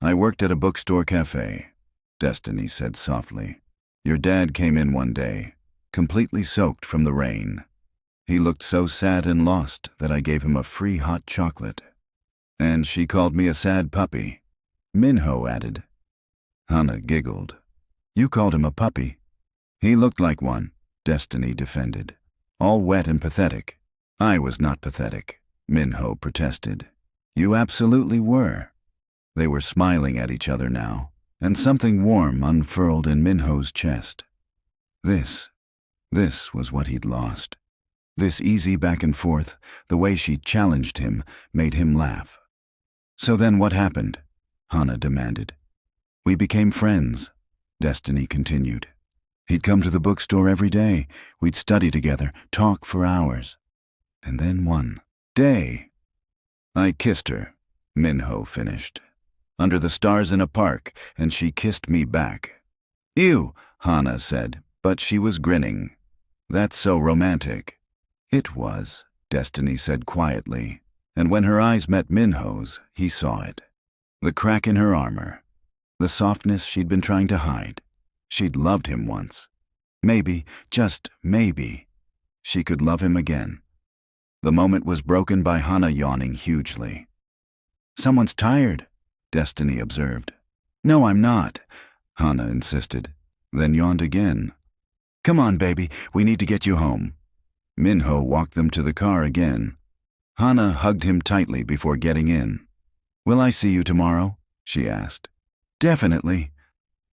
"I worked at a bookstore cafe," Destiny said softly. "Your dad came in one day, completely soaked from the rain. He looked so sad and lost that I gave him a free hot chocolate. And she called me a sad puppy," Minho added. Hana giggled. "You called him a puppy?" "He looked like one," Destiny defended. "All wet and pathetic." "I was not pathetic," Minho protested. "You absolutely were." They were smiling at each other now, and something warm unfurled in Minho's chest. This was what he'd lost. This easy back and forth, the way she challenged him, made him laugh. "So then what happened?" Hana demanded. "We became friends," Destiny continued. "He'd come to the bookstore every day. We'd study together, talk for hours. And then one day, I kissed her," Minho finished. "Under the stars in a park, and she kissed me back." "Ew," Hana said, but she was grinning. "That's so romantic." "It was," Destiny said quietly, and when her eyes met Minho's, he saw it. The crack in her armor. The softness she'd been trying to hide. She'd loved him once. Maybe, just maybe, she could love him again. The moment was broken by Hana yawning hugely. "Someone's tired," Destiny observed. "No, I'm not," Hana insisted, then yawned again. "Come on, baby, we need to get you home." Minho walked them to the car again. Hana hugged him tightly before getting in. "Will I see you tomorrow?" she asked. "Definitely."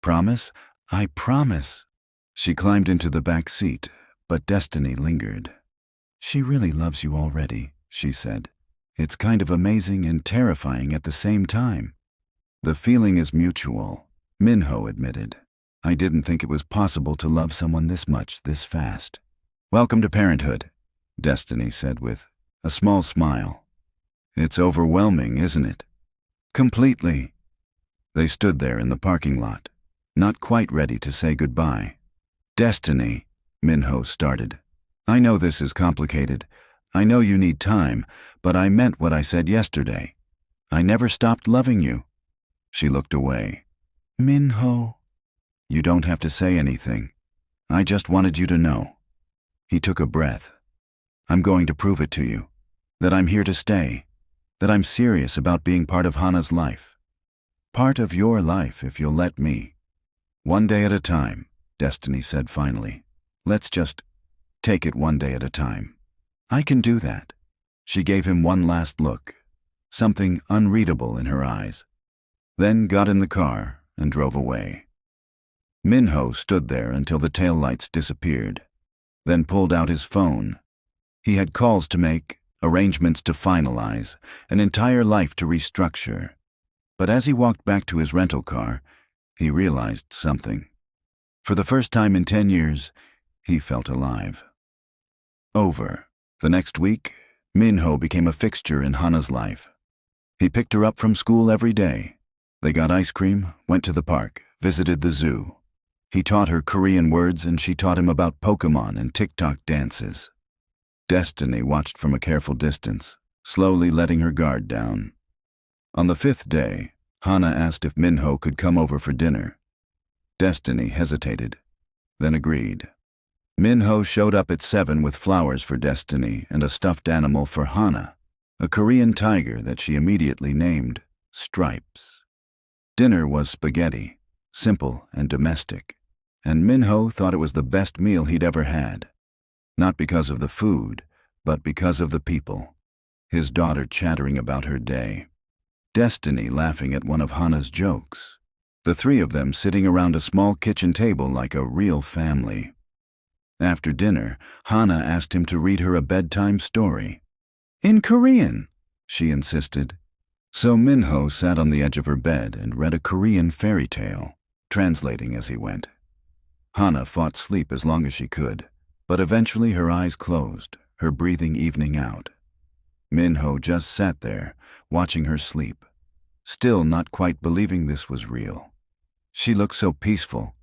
"Promise?" "I promise." She climbed into the back seat, but Destiny lingered. "She really loves you already," she said. It's kind of amazing and terrifying at the same time. The feeling is mutual, Minho admitted. I didn't think it was possible to love someone this much, this fast. Welcome to parenthood, Destiny said with a small smile. It's overwhelming, isn't it? Completely. They stood there in the parking lot, not quite ready to say goodbye. Destiny, Minho started. I know this is complicated. I know you need time, but I meant what I said yesterday. I never stopped loving you. She looked away. Minho. You don't have to say anything. I just wanted you to know. He took a breath. I'm going to prove it to you. That I'm here to stay. That I'm serious about being part of Hana's life. Part of your life, if you'll let me. One day at a time, Destiny said finally. Let's just take it one day at a time. I can do that. She gave him one last look, something unreadable in her eyes, then got in the car and drove away. Minho stood there until the taillights disappeared, then pulled out his phone. He had calls to make, arrangements to finalize, an entire life to restructure. But as he walked back to his rental car, he realized something. For the first time in 10 years, he felt alive. Over. The next week, Minho became a fixture in Hana's life. He picked her up from school every day. They got ice cream, went to the park, visited the zoo. He taught her Korean words and she taught him about Pokemon and TikTok dances. Destiny watched from a careful distance, slowly letting her guard down. On the 5th day, Hana asked if Minho could come over for dinner. Destiny hesitated, then agreed. Minho showed up at 7 with flowers for Destiny and a stuffed animal for Hana, a Korean tiger that she immediately named Stripes. Dinner was spaghetti, simple and domestic, and Minho thought it was the best meal he'd ever had. Not because of the food, but because of the people. His daughter chattering about her day. Destiny laughing at one of Hana's jokes. The three of them sitting around a small kitchen table like a real family. After dinner, Hana asked him to read her a bedtime story. In Korean, she insisted. So Minho sat on the edge of her bed and read a Korean fairy tale, translating as he went. Hana fought sleep as long as she could, but eventually her eyes closed, her breathing evening out. Minho just sat there, watching her sleep, still not quite believing this was real. She looked so peaceful.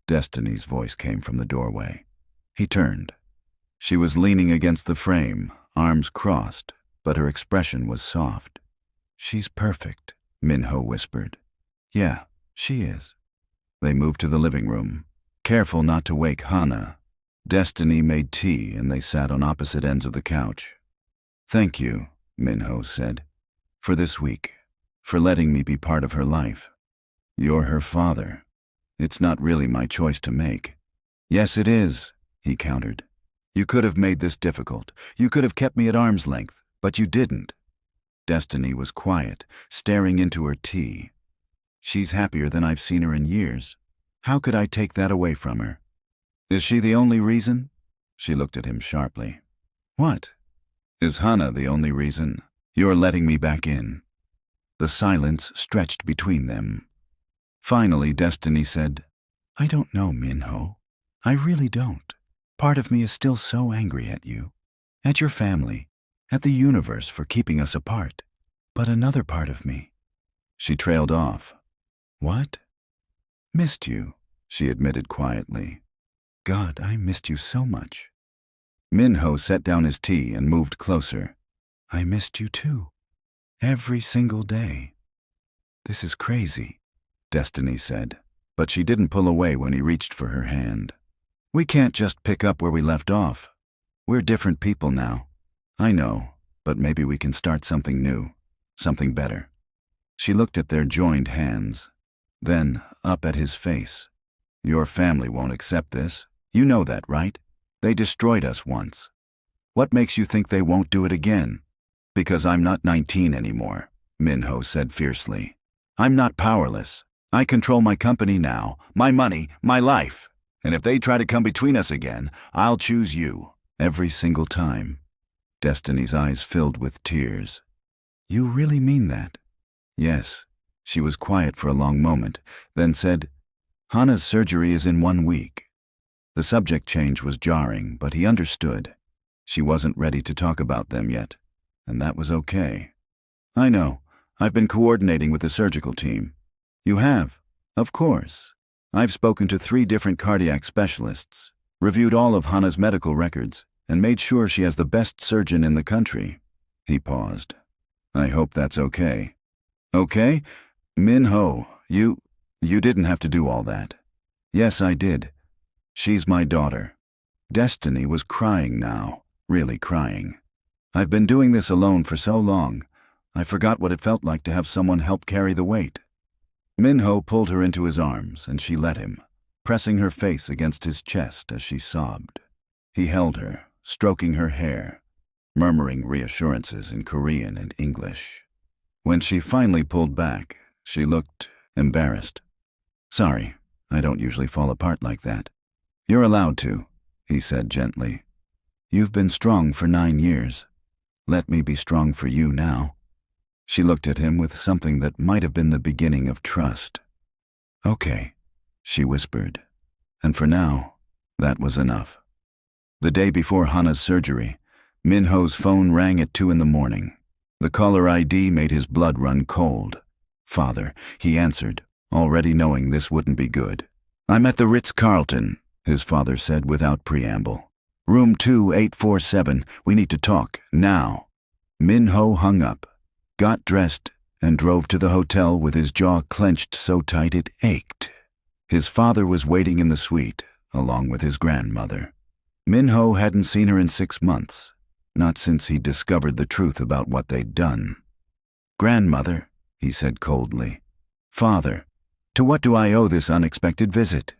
Destiny's voice came from the doorway. He turned. She was leaning against the frame, arms crossed, but her expression was soft. She's perfect, Minho whispered. Yeah, she is. They moved to the living room, careful not to wake Hana. Destiny made tea and they sat on opposite ends of the couch. Thank you, Minho said, for this week, for letting me be part of her life. You're her father. It's not really my choice to make. Yes, it is, he countered. You could have made this difficult. You could have kept me at arm's length, but you didn't. Destiny was quiet, staring into her tea. She's happier than I've seen her in years. How could I take that away from her? Is she the only reason? She looked at him sharply. What? Is Hana the only reason? You're letting me back in. The silence stretched between them. Finally, Destiny said, I don't know, Minho. I really don't. Part of me is still so angry at you, at your family, at the universe for keeping us apart. But another part of me. She trailed off. What? Missed you, she admitted quietly. God, I missed you so much. Minho set down his tea and moved closer. I missed you too. Every single day. This is crazy, Destiny said, but she didn't pull away when he reached for her hand. We can't just pick up where we left off. We're different people now. I know, but maybe we can start something new, something better. She looked at their joined hands, then up at his face. Your family won't accept this. You know that, right? They destroyed us once. What makes you think they won't do it again? Because I'm not 19 anymore, Minho said fiercely. I'm not powerless. I control my company now, my money, my life. And if they try to come between us again, I'll choose you. Every single time. Destiny's eyes filled with tears. You really mean that? Yes. She was quiet for a long moment, then said, Hana's surgery is in 1 week. The subject change was jarring, but he understood. She wasn't ready to talk about them yet, and that was okay. I know. I've been coordinating with the surgical team. You have? Of course. I've spoken to 3 different cardiac specialists, reviewed all of Hana's medical records, and made sure she has the best surgeon in the country. He paused. I hope that's okay. Okay? Min-ho, you didn't have to do all that. Yes, I did. She's my daughter. Destiny was crying now, really crying. I've been doing this alone for so long, I forgot what it felt like to have someone help carry the weight. Min-ho pulled her into his arms, and she let him, pressing her face against his chest as she sobbed. He held her, stroking her hair, murmuring reassurances in Korean and English. When she finally pulled back, she looked embarrassed. Sorry, I don't usually fall apart like that. You're allowed to, he said gently. You've been strong for 9 years. Let me be strong for you now. She looked at him with something that might have been the beginning of trust. Okay, she whispered. And for now, that was enough. The day before Hana's surgery, Min-ho's phone rang at 2 in the morning. The caller ID made his blood run cold. Father, he answered, already knowing this wouldn't be good. I'm at the Ritz-Carlton, his father said without preamble. Room 2847, we need to talk, now. Min-ho hung up, got dressed, and drove to the hotel with his jaw clenched so tight it ached. His father was waiting in the suite, along with his grandmother. Min-ho hadn't seen her in 6 months, not since he discovered the truth about what they'd done. Grandmother, he said coldly. Father, to what do I owe this unexpected visit?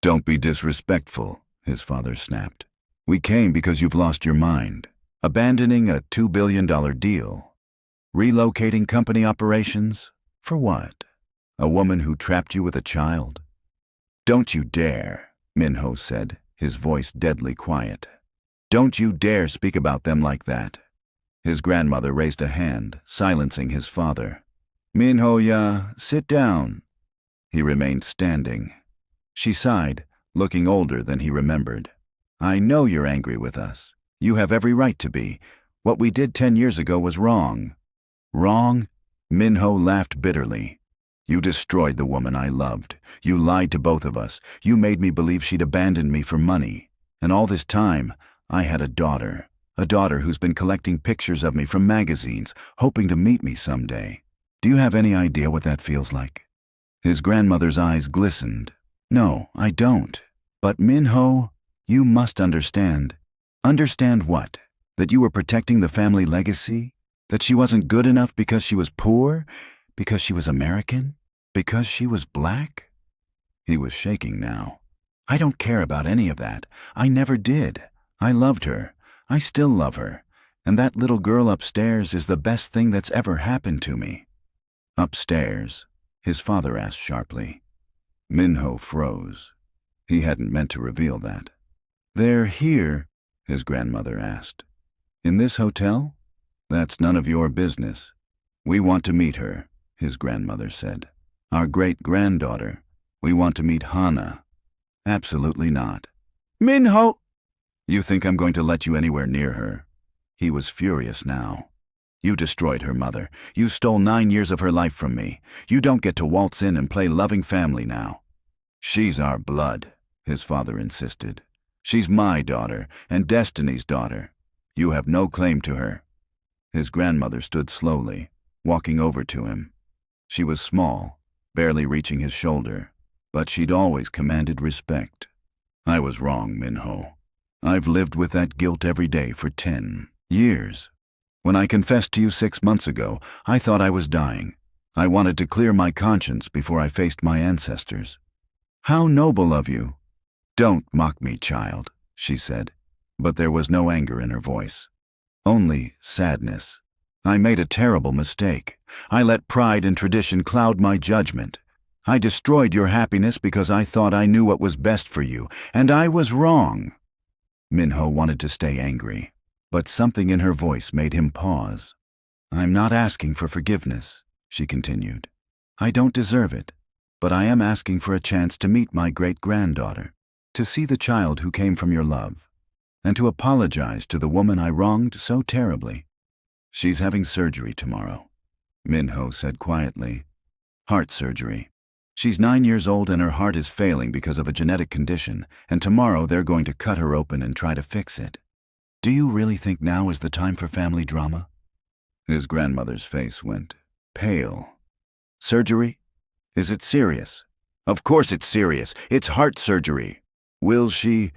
Don't be disrespectful, his father snapped. We came because you've lost your mind, abandoning a $2 billion deal. Relocating company operations? For what? A woman who trapped you with a child? Don't you dare, Min-ho said, his voice deadly quiet. Don't you dare speak about them like that. His grandmother raised a hand, silencing his father. Min-ho, sit down. He remained standing. She sighed, looking older than he remembered. I know you're angry with us. You have every right to be. What we did 10 years ago was wrong. Wrong? Min-ho laughed bitterly. You destroyed the woman I loved. You lied to both of us. You made me believe she'd abandoned me for money. And all this time, I had a daughter who's been collecting pictures of me from magazines, hoping to meet me someday. Do you have any idea what that feels like? His grandmother's eyes glistened. No, I don't. But Min-ho, you must understand. Understand what? That you were protecting the family legacy? That she wasn't good enough because she was poor? Because she was American? Because she was black? He was shaking now. I don't care about any of that. I never did. I loved her. I still love her. And that little girl upstairs is the best thing that's ever happened to me. Upstairs? His father asked sharply. Min-ho froze. He hadn't meant to reveal that. They're here? His grandmother asked. In this hotel? That's none of your business. We want to meet her, his grandmother said. Our great-granddaughter. We want to meet Hana. Absolutely not. Min-ho! You think I'm going to let you anywhere near her? He was furious now. You destroyed her mother. You stole 9 years of her life from me. You don't get to waltz in and play loving family now. She's our blood, his father insisted. She's my daughter and Destiny's daughter. You have no claim to her. His grandmother stood slowly, walking over to him. She was small, barely reaching his shoulder, but she'd always commanded respect. I was wrong, Min-ho. I've lived with that guilt every day for 10 years. When I confessed to you 6 months ago, I thought I was dying. I wanted to clear my conscience before I faced my ancestors. How noble of you. Don't mock me, child, she said, but there was no anger in her voice. Only sadness. I made a terrible mistake. I let pride and tradition cloud my judgment. I destroyed your happiness because I thought I knew what was best for you, and I was wrong. Min-ho wanted to stay angry, but something in her voice made him pause. I'm not asking for forgiveness, she continued. I don't deserve it, but I am asking for a chance to meet my great-granddaughter, to see the child who came from your love, and to apologize to the woman I wronged so terribly. She's having surgery tomorrow, Minho said quietly. Heart surgery. She's 9 years old and her heart is failing because of a genetic condition, and tomorrow they're going to cut her open and try to fix it. Do you really think now is the time for family drama? His grandmother's face went pale. Surgery? Is it serious? Of course it's serious. It's heart surgery. Will she?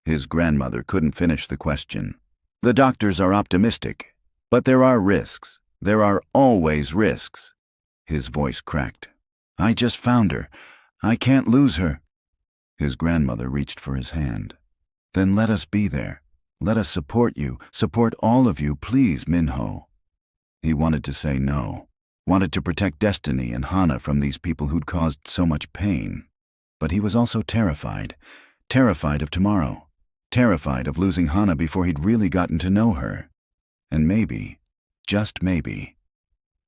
His grandmother couldn't finish the question. The doctors are optimistic, but there are risks. There are always risks. His voice cracked. I just found her. I can't lose her. His grandmother reached for his hand. Then let us be there. Let us support you, support all of you, please, Minho. He wanted to say no, wanted to protect Destiny and Hana from these people who'd caused so much pain. But he was also terrified, terrified of tomorrow, terrified of losing Hana before he'd really gotten to know her. And maybe, just maybe,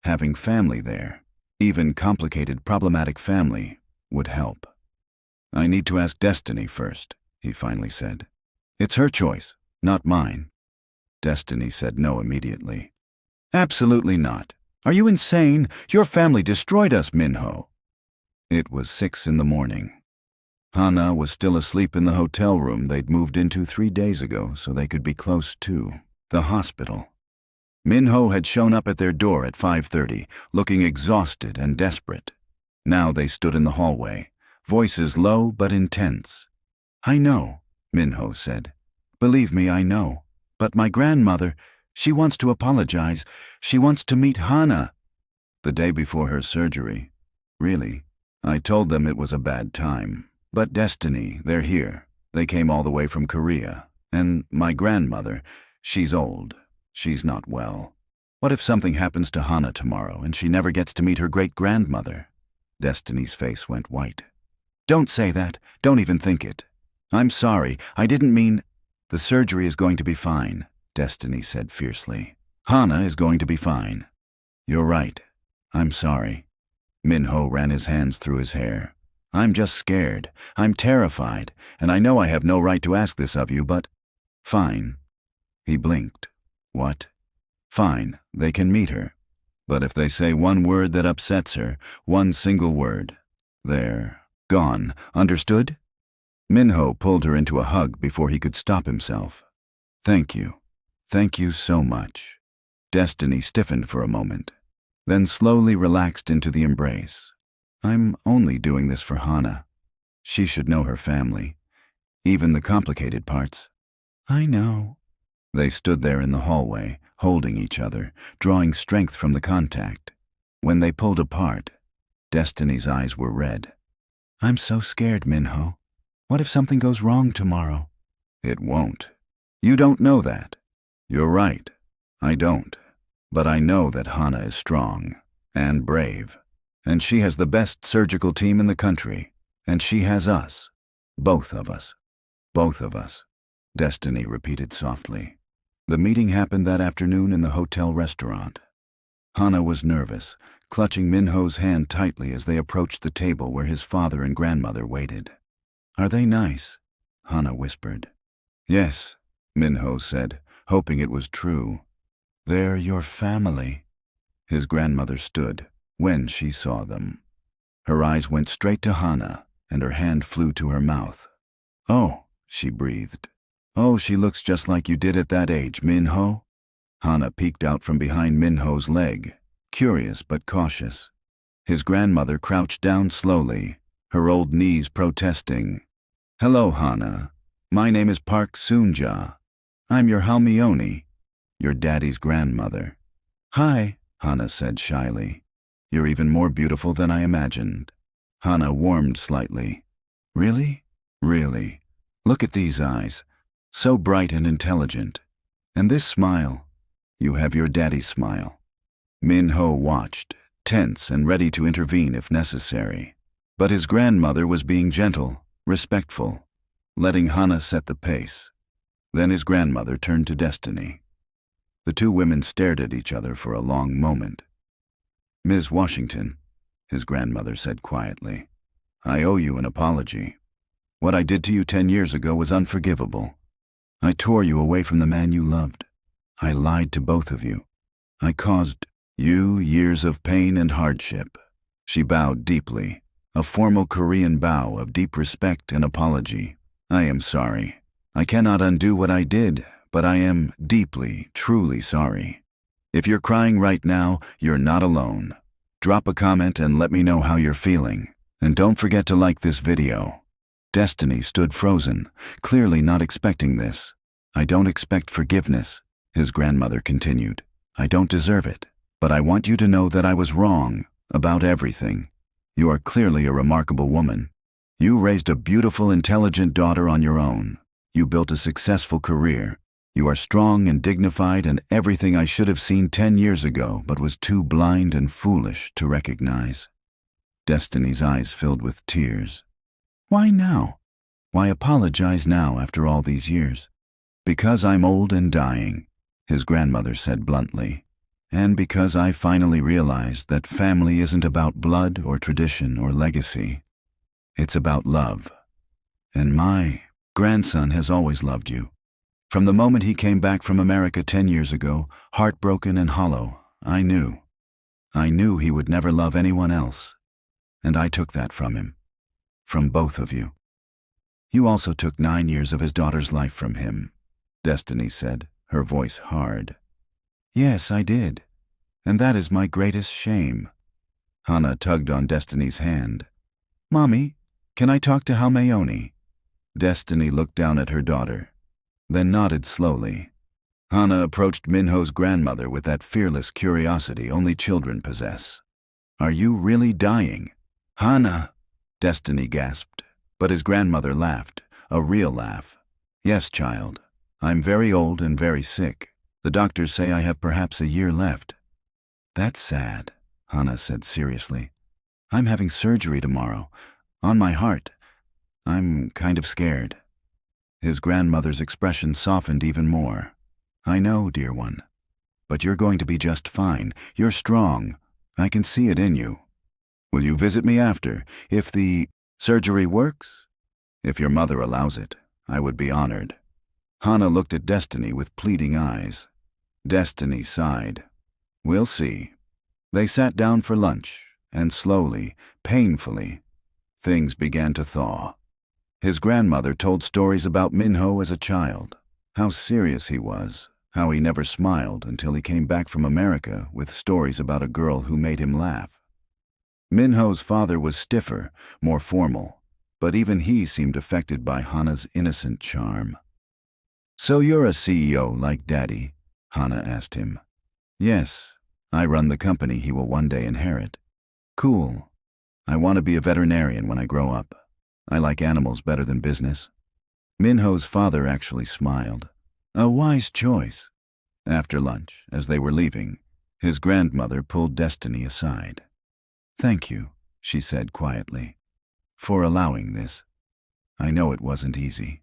having family there, even complicated, problematic family, would help. I need to ask Destiny first, he finally said. It's her choice, not mine. Destiny said no immediately. Absolutely not. Are you insane? Your family destroyed us, Minho. It was 6 in the morning. Hana was still asleep in the hotel room they'd moved into 3 days ago so they could be close to the hospital. Minho had shown up at their door at 5:30, looking exhausted and desperate. Now they stood in the hallway, voices low but intense. I know, Minho said. Believe me, I know. But my grandmother, she wants to apologize. She wants to meet Hana. The day before her surgery. Really? I told them it was a bad time. But Destiny, they're here. They came all the way from Korea. And my grandmother, she's old. She's not well. What if something happens to Hana tomorrow and she never gets to meet her great-grandmother? Destiny's face went white. Don't say that. Don't even think it. I'm sorry. I didn't mean... The surgery is going to be fine, Destiny said fiercely. Hana is going to be fine. You're right. I'm sorry. Minho ran his hands through his hair. I'm just scared. I'm terrified. And I know I have no right to ask this of you, but... Fine. He blinked. What? Fine, they can meet her. But if they say one word that upsets her, one single word, they're gone. Understood? Minho pulled her into a hug before he could stop himself. Thank you. Thank you so much. Destiny stiffened for a moment, then slowly relaxed into the embrace. I'm only doing this for Hana. She should know her family, even the complicated parts. I know. They stood there in the hallway, holding each other, drawing strength from the contact. When they pulled apart, Destiny's eyes were red. I'm so scared, Minho. What if something goes wrong tomorrow? It won't. You don't know that. You're right. I don't. But I know that Hana is strong and brave. And she has the best surgical team in the country. And she has us. Both of us. Both of us. Destiny repeated softly. The meeting happened that afternoon in the hotel restaurant. Hana was nervous, clutching Minho's hand tightly as they approached the table where his father and grandmother waited. Are they nice? Hana whispered. Yes, Minho said, hoping it was true. They're your family. His grandmother stood when she saw them. Her eyes went straight to Hana, and her hand flew to her mouth. Oh, she breathed. Oh, she looks just like you did at that age, Minho. Hana peeked out from behind Minho's leg, curious but cautious. His grandmother crouched down slowly, her old knees protesting. Hello, Hana. My name is Park Soonja. I'm your Halmione, your daddy's grandmother. Hi, Hana said shyly. You're even more beautiful than I imagined. Hana warmed slightly. Really? Really? Look at these eyes. So bright and intelligent. And this smile. You have your daddy's smile. Minho watched, tense and ready to intervene if necessary. But his grandmother was being gentle, respectful, letting Hana set the pace. Then his grandmother turned to Destiny. The two women stared at each other for a long moment. "Ms. Washington," his grandmother said quietly, "I owe you an apology. What I did to you 10 years ago was unforgivable. I tore you away from the man you loved. I lied to both of you. I caused you years of pain and hardship." She bowed deeply, a formal Korean bow of deep respect and apology. "I am sorry. I cannot undo what I did, but I am deeply, truly sorry. If you're crying right now, you're not alone. Drop a comment and let me know how you're feeling. And don't forget to like this video." Destiny stood frozen, clearly not expecting this. "I don't expect forgiveness," his grandmother continued. "I don't deserve it, but I want you to know that I was wrong about everything. You are clearly a remarkable woman. You raised a beautiful, intelligent daughter on your own. You built a successful career. You are strong and dignified and everything I should have seen 10 years ago but was too blind and foolish to recognize." Destiny's eyes filled with tears. "Why now? Why apologize now after all these years?" "Because I'm old and dying," his grandmother said bluntly. "And because I finally realized that family isn't about blood or tradition or legacy. It's about love. And my grandson has always loved you. From the moment he came back from America 10 years ago, heartbroken and hollow, I knew he would never love anyone else. And I took that from him. From both of you. You also took 9 years of his daughter's life from him," Destiny said, her voice hard. "Yes, I did. And that is my greatest shame." Hana tugged on Destiny's hand. "Mommy, can I talk to Halmayoni?" Destiny looked down at her daughter, then nodded slowly. Hana approached Minho's grandmother with that fearless curiosity only children possess. "Are you really dying?" "Hana," Destiny gasped, but his grandmother laughed, a real laugh. "Yes, child. I'm very old and very sick. The doctors say I have perhaps a year left." "That's sad," Hana said seriously. "I'm having surgery tomorrow. On my heart. I'm kind of scared." His grandmother's expression softened even more. "I know, dear one. But you're going to be just fine. You're strong. I can see it in you. Will you visit me after, if the surgery works?" "If your mother allows it, I would be honored." Hana looked at Destiny with pleading eyes. Destiny sighed. "We'll see." They sat down for lunch, and slowly, painfully, things began to thaw. His grandmother told stories about Minho as a child, how serious he was, how he never smiled until he came back from America with stories about a girl who made him laugh. Minho's father was stiffer, more formal, but even he seemed affected by Hana's innocent charm. "So you're a CEO like Daddy?" Hana asked him. "Yes, I run the company he will one day inherit." "Cool. I want to be a veterinarian when I grow up. I like animals better than business." Minho's father actually smiled. A wise choice. After lunch, as they were leaving, his grandmother pulled Destiny aside. "Thank you," she said quietly, "for allowing this. I know it wasn't easy."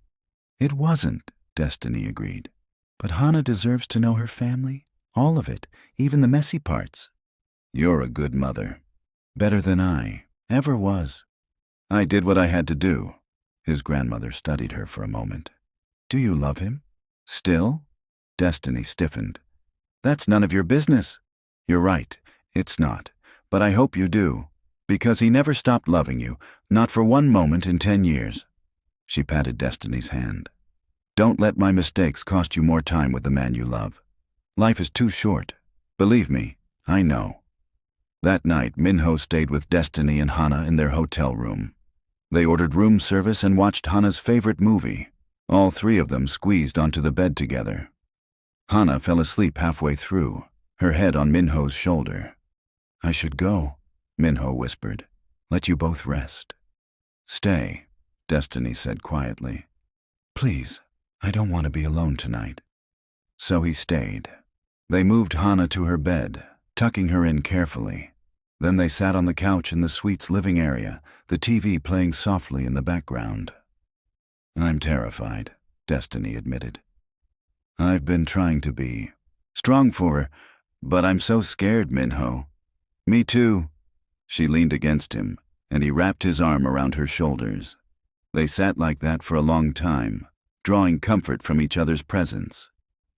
"It wasn't," Destiny agreed. "But Hana deserves to know her family. All of it, even the messy parts." "You're a good mother. Better than I ever was." "I did what I had to do." His grandmother studied her for a moment. "Do you love him? Still?" Destiny stiffened. "That's none of your business." "You're right, it's not. But I hope you do. Because he never stopped loving you, not for one moment in 10 years. She patted Destiny's hand. "Don't let my mistakes cost you more time with the man you love. Life is too short. Believe me, I know." That night, Minho stayed with Destiny and Hana in their hotel room. They ordered room service and watched Hana's favorite movie. All three of them squeezed onto the bed together. Hana fell asleep halfway through, her head on Minho's shoulder. "I should go," Minho whispered. "Let you both rest." "Stay," Destiny said quietly. "Please, I don't want to be alone tonight." So he stayed. They moved Hana to her bed, tucking her in carefully. Then they sat on the couch in the suite's living area, the TV playing softly in the background. "I'm terrified," Destiny admitted. "I've been trying to be Strong for her, but I'm so scared, Minho. Me too. She leaned against him, and he wrapped his arm around her shoulders. They sat like that for a long time, drawing comfort from each other's presence.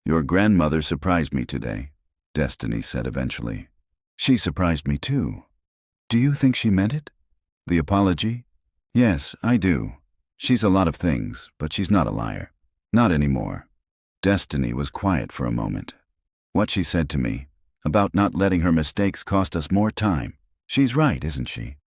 Your grandmother surprised me today, Destiny said eventually. She surprised me too. Do you think she meant it? The apology? Yes, I do. She's a lot of things, but she's not a liar. Not anymore. Destiny was quiet for a moment. What she said to me, about not letting her mistakes cost us more time. She's right, isn't she?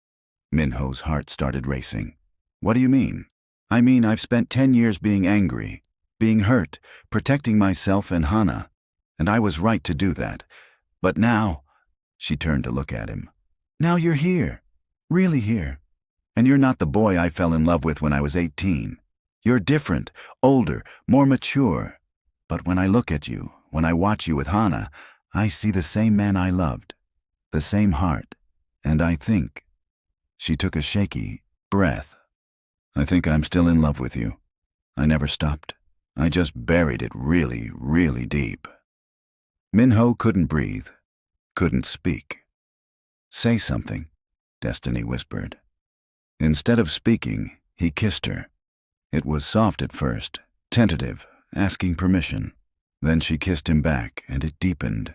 Minho's heart started racing. What do you mean? I mean, I've spent 10 years being angry, being hurt, protecting myself and Hana, and I was right to do that. But now, she turned to look at him. Now you're here, really here. And you're not the boy I fell in love with when I was 18. You're different, older, more mature. But when I look at you, when I watch you with Hana, I see the same man I loved, the same heart, and I think. She took a shaky breath. I think I'm still in love with you. I never stopped. I just buried it really, really deep. Minho couldn't breathe, couldn't speak. Say something, Destiny whispered. Instead of speaking, he kissed her. It was soft at first, tentative, asking permission. Then she kissed him back, and it deepened.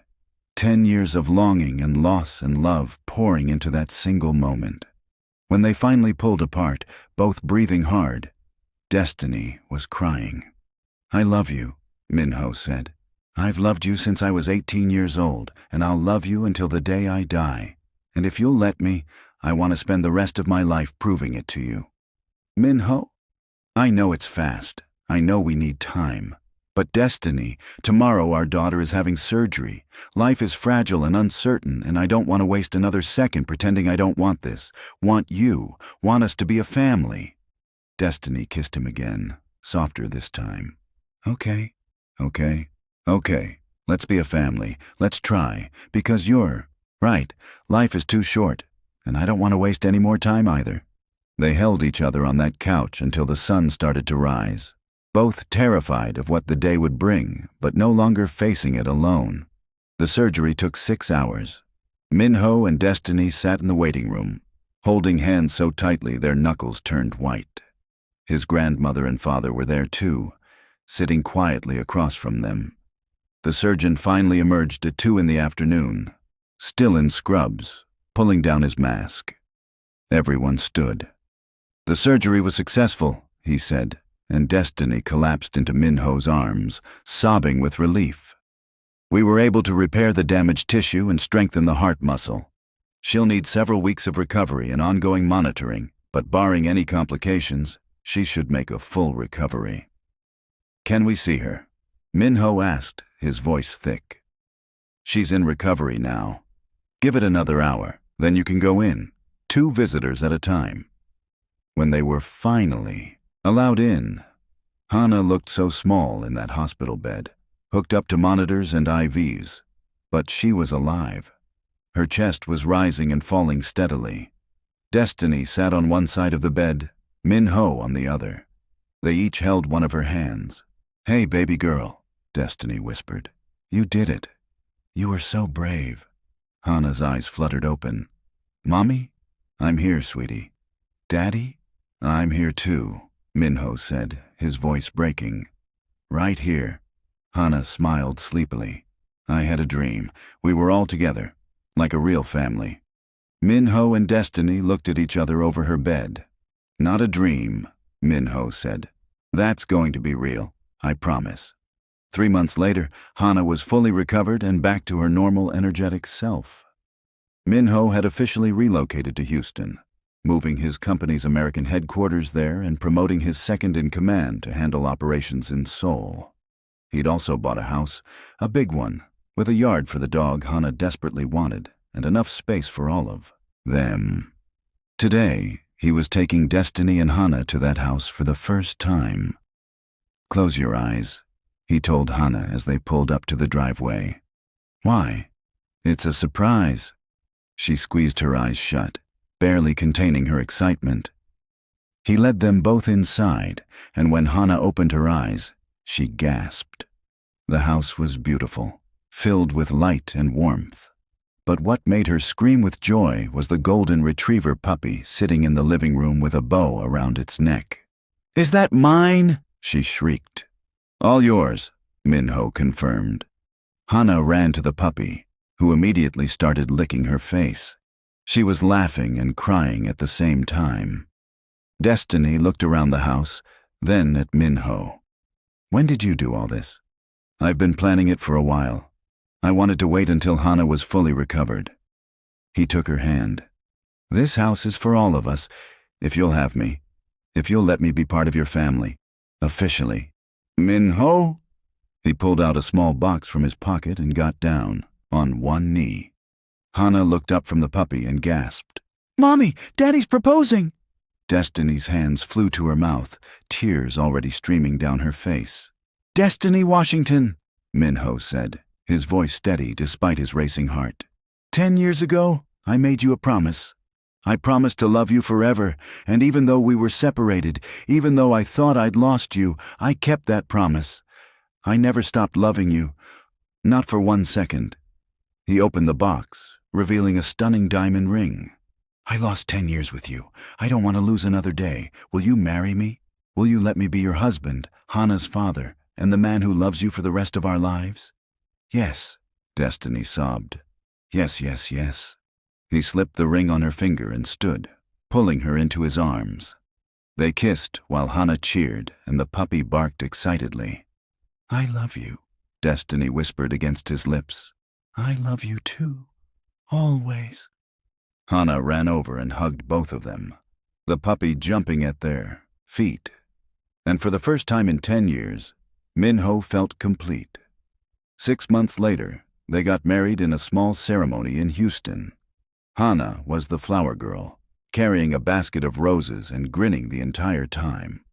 10 years of longing and loss and love pouring into that single moment. When they finally pulled apart, both breathing hard, Destiny was crying. I love you, Minho said. I've loved you since I was 18 years old, and I'll love you until the day I die. And if you'll let me, I want to spend the rest of my life proving it to you. Minho? I know it's fast. I know we need time. But Destiny, tomorrow our daughter is having surgery. Life is fragile and uncertain, and I don't want to waste another second pretending I don't want this. Want you. Want us to be a family. Destiny kissed him again, softer this time. Okay. Let's be a family. Let's try. Because you're right. Life is too short, and I don't want to waste any more time either. They held each other on that couch until the sun started to rise. Both terrified of what the day would bring, but no longer facing it alone. The surgery took 6 hours. Minho and Destiny sat in the waiting room, holding hands so tightly their knuckles turned white. His grandmother and father were there too, sitting quietly across from them. The surgeon finally emerged at 2 in the afternoon, still in scrubs, pulling down his mask. Everyone stood. The surgery was successful, he said, and Destiny collapsed into Minho's arms, sobbing with relief. We were able to repair the damaged tissue and strengthen the heart muscle. She'll need several weeks of recovery and ongoing monitoring, but barring any complications, she should make a full recovery. Can we see her? Minho asked, his voice thick. She's in recovery now. Give it another hour, then you can go in, 2 visitors at a time. When they were finally allowed in, Hana looked so small in that hospital bed, hooked up to monitors and IVs, but she was alive. Her chest was rising and falling steadily. Destiny sat on one side of the bed, Minho on the other. They each held one of her hands. Hey, baby girl, Destiny whispered. You did it. You were so brave. Hana's eyes fluttered open. Mommy? I'm here, sweetie. Daddy? I'm here too, Minho said, his voice breaking. Right here. Hana smiled sleepily. I had a dream. We were all together, like a real family. Minho and Destiny looked at each other over her bed. Not a dream, Minho said. That's going to be real, I promise. 3 months later, Hana was fully recovered and back to her normal, energetic self. Minho had officially relocated to Houston, moving his company's American headquarters there and promoting his second-in-command to handle operations in Seoul. He'd also bought a house, a big one, with a yard for the dog Hana desperately wanted and enough space for all of them. Today, he was taking Destiny and Hana to that house for the first time. Close your eyes, he told Hana as they pulled up to the driveway. Why? It's a surprise. She squeezed her eyes shut, barely containing her excitement. He led them both inside, and when Hana opened her eyes, she gasped. The house was beautiful, filled with light and warmth. But what made her scream with joy was the golden retriever puppy sitting in the living room with a bow around its neck. "Is that mine?" she shrieked. "All yours," Minho confirmed. Hana ran to the puppy, who immediately started licking her face. She was laughing and crying at the same time. Destiny looked around the house, then at Minho. "When did you do all this?" "I've been planning it for a while. I wanted to wait until Hana was fully recovered." He took her hand. "This house is for all of us, if you'll have me. If you'll let me be part of your family. Officially." "Minho?" He pulled out a small box from his pocket and got down, on one knee. Hana looked up from the puppy and gasped. "Mommy, Daddy's proposing!" Destiny's hands flew to her mouth, tears already streaming down her face. "Destiny Washington," Minho said, his voice steady despite his racing heart. 10 years ago, I made you a promise. I promised to love you forever, and even though we were separated, even though I thought I'd lost you, I kept that promise. I never stopped loving you, not for 1 second." He opened the box, revealing a stunning diamond ring. "I lost 10 years with you. I don't want to lose another day. Will you marry me? Will you let me be your husband, Hana's father, and the man who loves you for the rest of our lives?" "Yes," Destiny sobbed. "Yes, yes, yes." He slipped the ring on her finger and stood, pulling her into his arms. They kissed while Hana cheered and the puppy barked excitedly. "I love you," Destiny whispered against his lips. "I love you too. Always." Hana ran over and hugged both of them, the puppy jumping at their feet. And for the first time in 10 years, Minho felt complete. 6 months later, they got married in a small ceremony in Houston. Hana was the flower girl, carrying a basket of roses and grinning the entire time.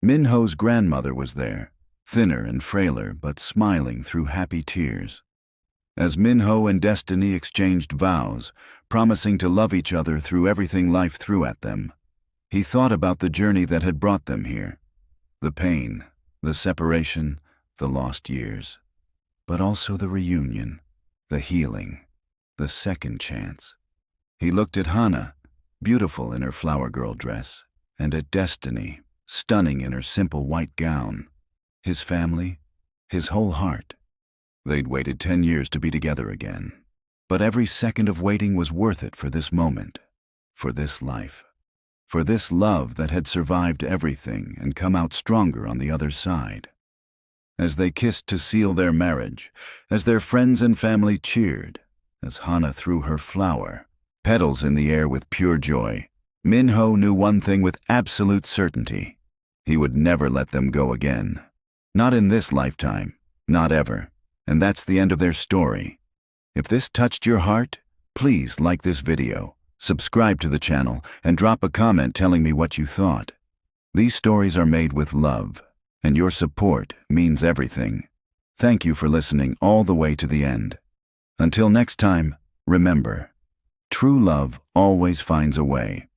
Minho's grandmother was there, thinner and frailer but smiling through happy tears. As Minho and Destiny exchanged vows, promising to love each other through everything life threw at them, he thought about the journey that had brought them here. The pain, the separation, the lost years. But also the reunion, the healing, the second chance. He looked at Hana, beautiful in her flower girl dress, and at Destiny, stunning in her simple white gown. His family, his whole heart. They'd waited 10 years to be together again. But every second of waiting was worth it for this moment, for this life, for this love that had survived everything and come out stronger on the other side. As they kissed to seal their marriage, as their friends and family cheered, as Hana threw her flower, petals in the air with pure joy, Minho knew one thing with absolute certainty. He would never let them go again. Not in this lifetime, not ever. And that's the end of their story. If this touched your heart, please like this video, subscribe to the channel, and drop a comment telling me what you thought. These stories are made with love, and your support means everything. Thank you for listening all the way to the end. Until next time, remember, true love always finds a way.